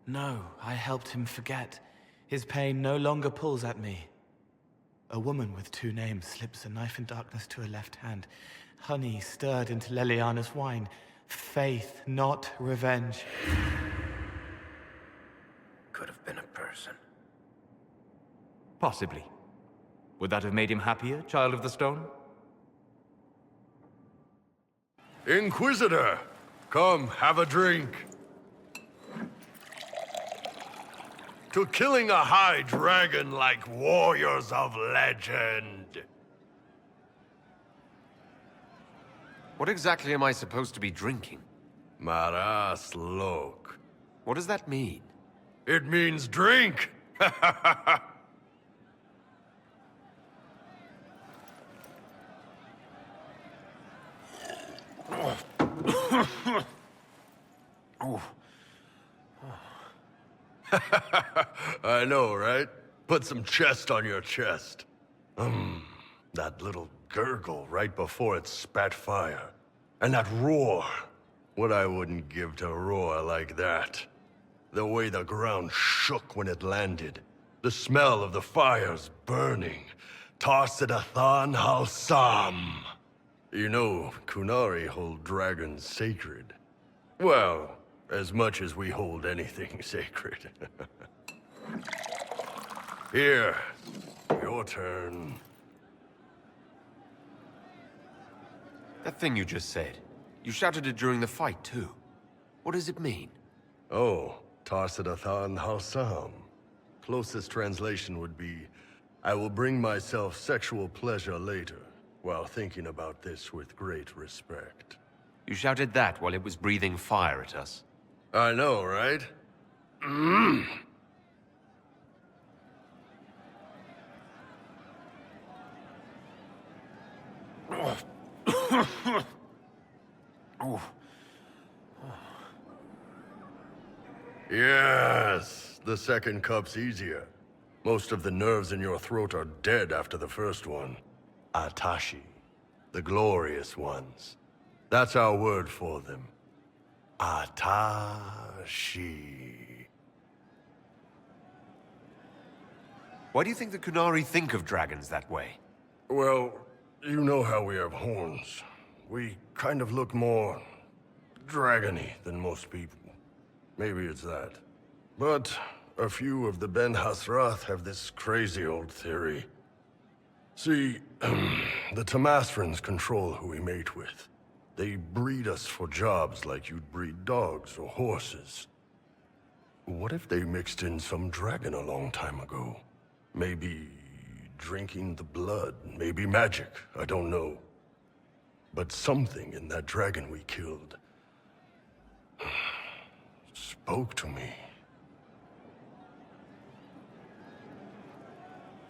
No, I helped him forget. His pain no longer pulls at me. A woman with two names slips a knife in darkness to her left hand. Honey stirred into Leliana's wine. Faith, not revenge. Could have been a person. Possibly. Would that have made him happier, Child of the Stone? Inquisitor! Come, have a drink. To killing a high dragon like warriors of legend. What exactly am I supposed to be drinking? Maras lok. What does that mean? It means drink! I know, right? Put some chest on your chest. That little gurgle right before it spat fire. And that roar. What I wouldn't give to roar like that. The way the ground shook when it landed. The smell of the fires burning. Tarsidathan Halsam. You know, Kunari hold dragons sacred. Well, as much as we hold anything sacred. Here, your turn. That thing you just said. You shouted it during the fight, too. What does it mean? Oh, Tarsidathan Halsam. Closest translation would be, I will bring myself sexual pleasure later, while thinking about this with great respect. You shouted that while it was breathing fire at us. I know, right? Yes, the second cup's easier. Most of the nerves in your throat are dead after the first one. Atashi, the glorious ones. That's our word for them. Atashi. Why do you think the Kunari think of dragons that way? Well, you know how we have horns. We kind of look more dragony than most people. Maybe it's that. But a few of the Ben Hasrath have this crazy old theory. See, the Tamasrans control who we mate with. They breed us for jobs like you'd breed dogs or horses. What if they mixed in some dragon a long time ago? Maybe drinking the blood, maybe magic, I don't know. But something in that dragon we killed spoke to me.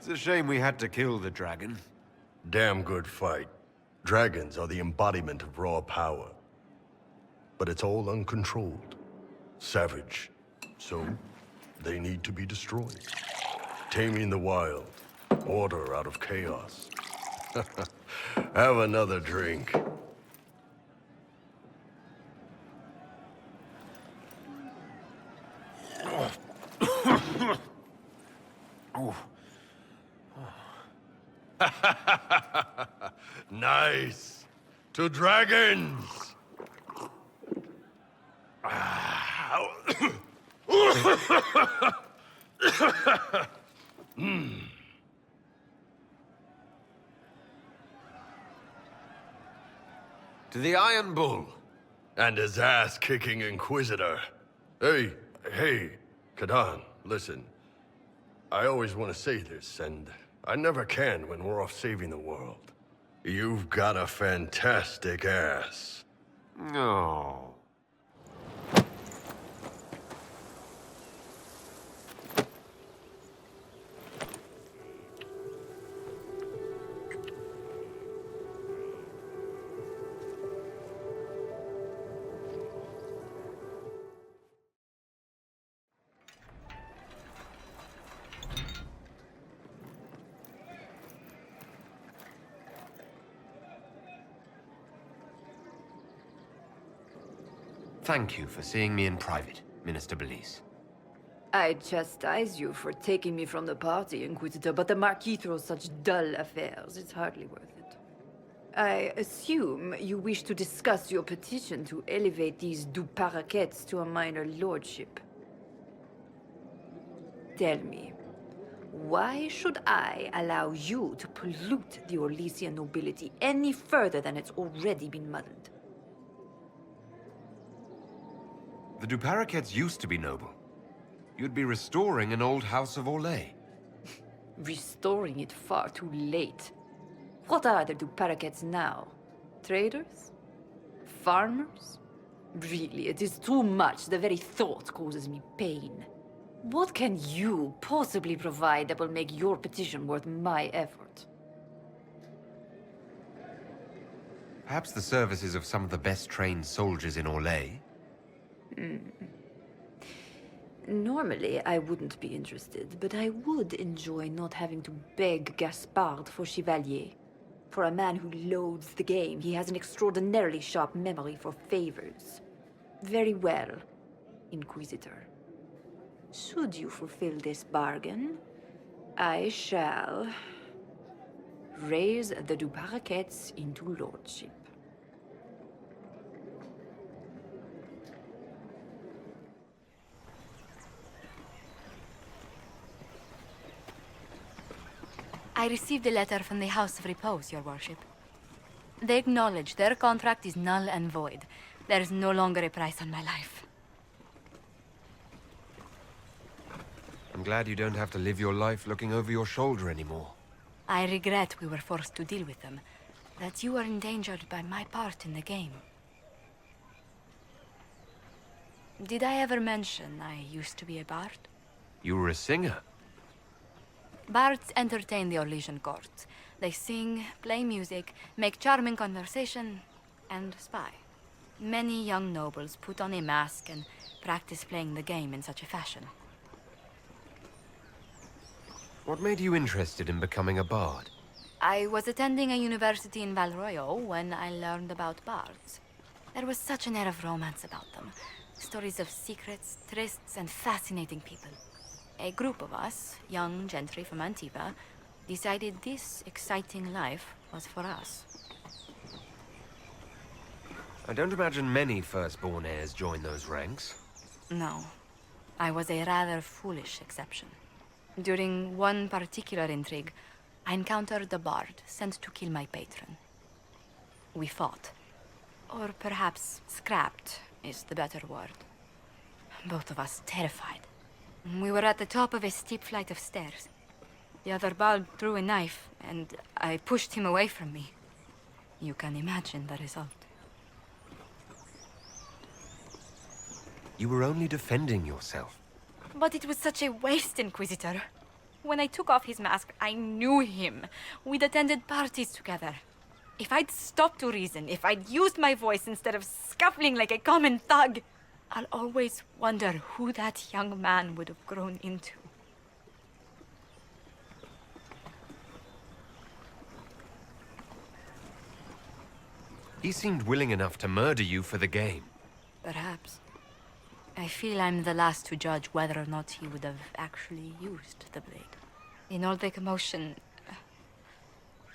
It's a shame we had to kill the dragon. Damn good fight. Dragons are the embodiment of raw power. But it's all uncontrolled. Savage. So, they need to be destroyed. Taming the wild. Order out of chaos. Have another drink. Nice. To dragons. To the Iron Bull. And his ass-kicking Inquisitor. Hey, Kadan, listen. I always want to say this, and I never can when we're off saving the world. You've got a fantastic ass. No. Thank you for seeing me in private, Minister Belize. I chastise you for taking me from the party, Inquisitor, but the Marquis throws such dull affairs. It's hardly worth it. I assume you wish to discuss your petition to elevate these Duparaquets to a minor lordship. Tell me, why should I allow you to pollute the Orlesian nobility any further than it's already been muddled? The Duparaquets used to be noble. You'd be restoring an old house of Orlais. Restoring it far too late. What are the Duparaquets now? Traders? Farmers? Really, it is too much. The very thought causes me pain. What can you possibly provide that will make your petition worth my effort? Perhaps the services of some of the best trained soldiers in Orlais? Normally, I wouldn't be interested, but I would enjoy not having to beg Gaspard for Chevalier. For a man who loathes the game, he has an extraordinarily sharp memory for favors. Very well, Inquisitor. Should you fulfill this bargain, I shall raise the Duparaquets into lordship. I received a letter from the House of Repose, Your Worship. They acknowledge their contract is null and void. There is no longer a price on my life. I'm glad you don't have to live your life looking over your shoulder anymore. I regret we were forced to deal with them, that you were endangered by my part in the game. Did I ever mention I used to be a bard? You were a singer. Bards entertain the Orlesian court. They sing, play music, make charming conversation, and spy. Many young nobles put on a mask and practice playing the game in such a fashion. What made you interested in becoming a bard? I was attending a university in Valroyo when I learned about bards. There was such an air of romance about them. Stories of secrets, trysts, and fascinating people. A group of us, young gentry from Antiva, decided this exciting life was for us. I don't imagine many firstborn heirs join those ranks. No, I was a rather foolish exception. During one particular intrigue, I encountered a bard sent to kill my patron. We fought. Or perhaps scrapped is the better word. Both of us terrified. We were at the top of a steep flight of stairs. The other bard drew a knife, and I pushed him away from me. You can imagine the result. You were only defending yourself. But it was such a waste, Inquisitor. When I took off his mask, I knew him. We'd attended parties together. If I'd stopped to reason, if I'd used my voice instead of scuffling like a common thug, I'll always wonder who that young man would have grown into. He seemed willing enough to murder you for the game. Perhaps. I feel I'm the last to judge whether or not he would have actually used the blade. In all the commotion...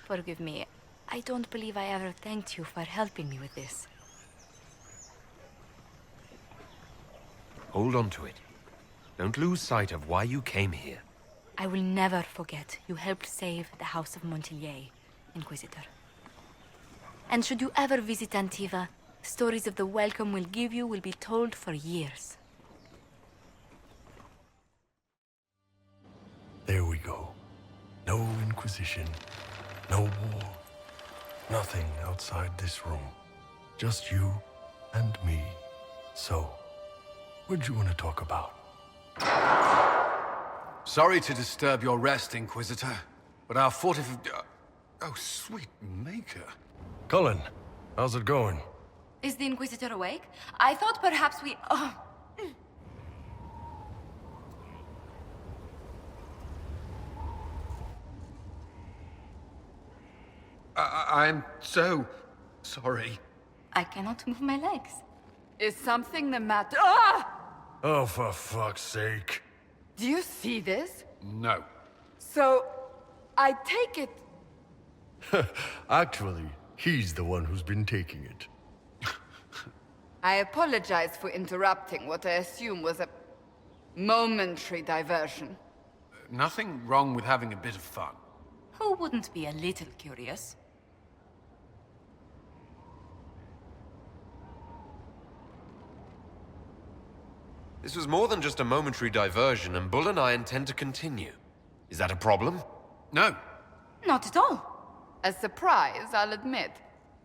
Forgive me, I don't believe I ever thanked you for helping me with this. Hold on to it. Don't lose sight of why you came here. I will never forget you helped save the House of Montilyet, Inquisitor. And should you ever visit Antiva, stories of the welcome we'll give you will be told for years. There we go. No Inquisition, no war, nothing outside this room. Just you and me. So, what'd you want to talk about? Sorry to disturb your rest, Inquisitor, but our oh, sweet maker. Cullen, how's it going? Is the Inquisitor awake? I thought perhaps we... Oh. I'm so sorry. I cannot move my legs. Is something the matter? Ah! Oh, for fuck's sake. Do you see this? No. So, I take it... Actually, he's the one who's been taking it. I apologize for interrupting what I assume was a momentary diversion. Nothing wrong with having a bit of fun. Who wouldn't be a little curious? This was more than just a momentary diversion, and Bull and I intend to continue. Is that a problem? No. Not at all. A surprise, I'll admit.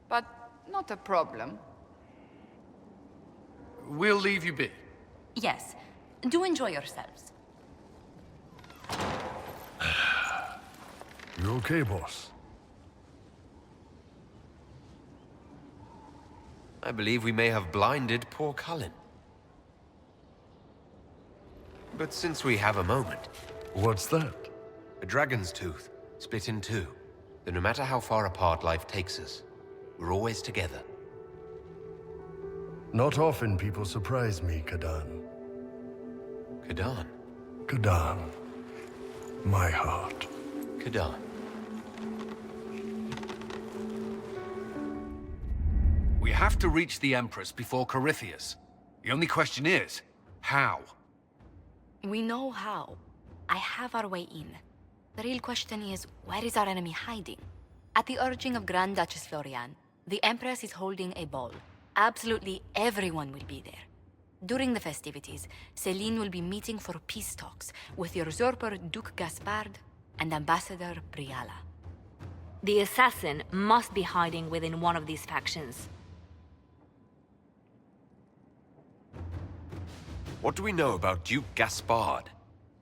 But not a problem. We'll leave you be. Yes. Do enjoy yourselves. You okay, boss? I believe we may have blinded poor Cullen. But since we have a moment... What's that? A dragon's tooth, split in two. That no matter how far apart life takes us, we're always together. Not often people surprise me, Kadan. Kadan? Kadan. My heart. Kadan. We have to reach the Empress before Corypheus. The only question is, how? We know how. I have our way in. The real question is, where is our enemy hiding? At the urging of Grand Duchess Florian, the Empress is holding a ball. Absolutely everyone will be there. During the festivities, Céline will be meeting for peace talks with the usurper Duke Gaspard and Ambassador Briala. The assassin must be hiding within one of these factions. What do we know about Duke Gaspard?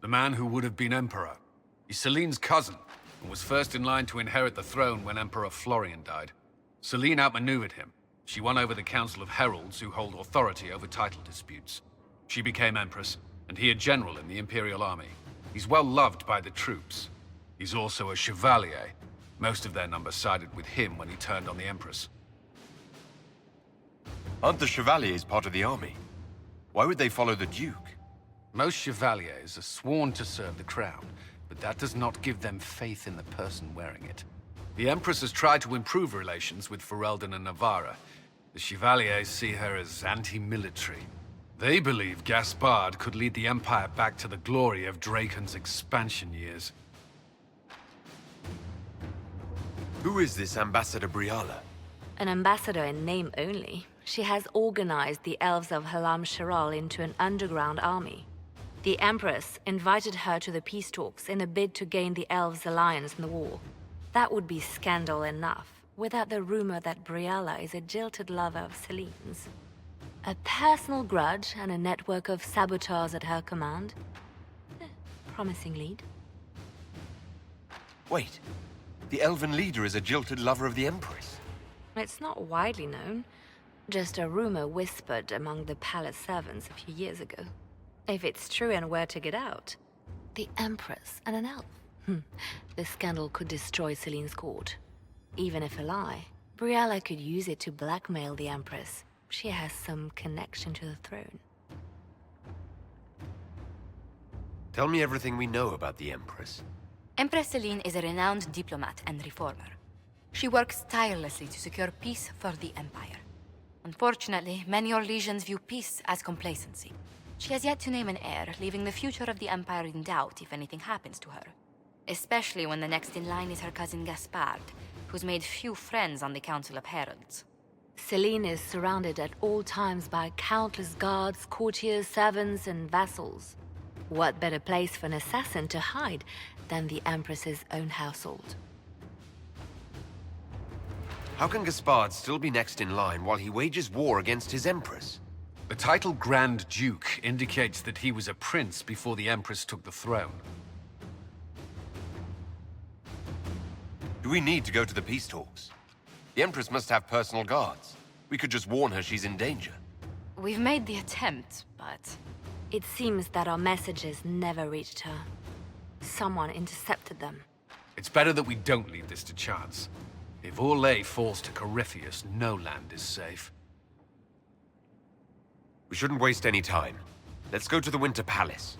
The man who would have been Emperor. He's Céline's cousin, and was first in line to inherit the throne when Emperor Florian died. Céline outmaneuvered him. She won over the Council of Heralds, who hold authority over title disputes. She became Empress, and he a general in the Imperial Army. He's well loved by the troops. He's also a Chevalier. Most of their number sided with him when he turned on the Empress. Aren't the Chevaliers part of the army? Why would they follow the Duke? Most Chevaliers are sworn to serve the crown, but that does not give them faith in the person wearing it. The Empress has tried to improve relations with Ferelden and Navarra. The Chevaliers see her as anti-military. They believe Gaspard could lead the Empire back to the glory of Draken's expansion years. Who is this Ambassador Briala? An ambassador in name only. She has organized the elves of Halam Shiral into an underground army. The Empress invited her to the peace talks in a bid to gain the elves' alliance in the war. That would be scandal enough, without the rumor that Briala is a jilted lover of Celine's. A personal grudge and a network of saboteurs at her command. Promising lead. Wait, the Elven leader is a jilted lover of the Empress. It's not widely known. Just a rumor whispered among the palace servants a few years ago. If it's true and were to get out, the Empress and an elf. The scandal could destroy Celine's court. Even if a lie, Briella could use it to blackmail the Empress. She has some connection to the throne. Tell me everything we know about the Empress. Empress Celine is a renowned diplomat and reformer. She works tirelessly to secure peace for the Empire. Unfortunately, many Orlesians view peace as complacency. She has yet to name an heir, leaving the future of the Empire in doubt if anything happens to her. Especially when the next in line is her cousin Gaspard, who's made few friends on the Council of Heralds. Celine is surrounded at all times by countless guards, courtiers, servants, and vassals. What better place for an assassin to hide than the Empress's own household? How can Gaspard still be next in line while he wages war against his Empress? The title Grand Duke indicates that he was a prince before the Empress took the throne. Do we need to go to the peace talks? The Empress must have personal guards. We could just warn her she's in danger. We've made the attempt, but... It seems that our messages never reached her. Someone intercepted them. It's better that we don't leave this to chance. If Orlais falls to Corypheus, no land is safe. We shouldn't waste any time. Let's go to the Winter Palace.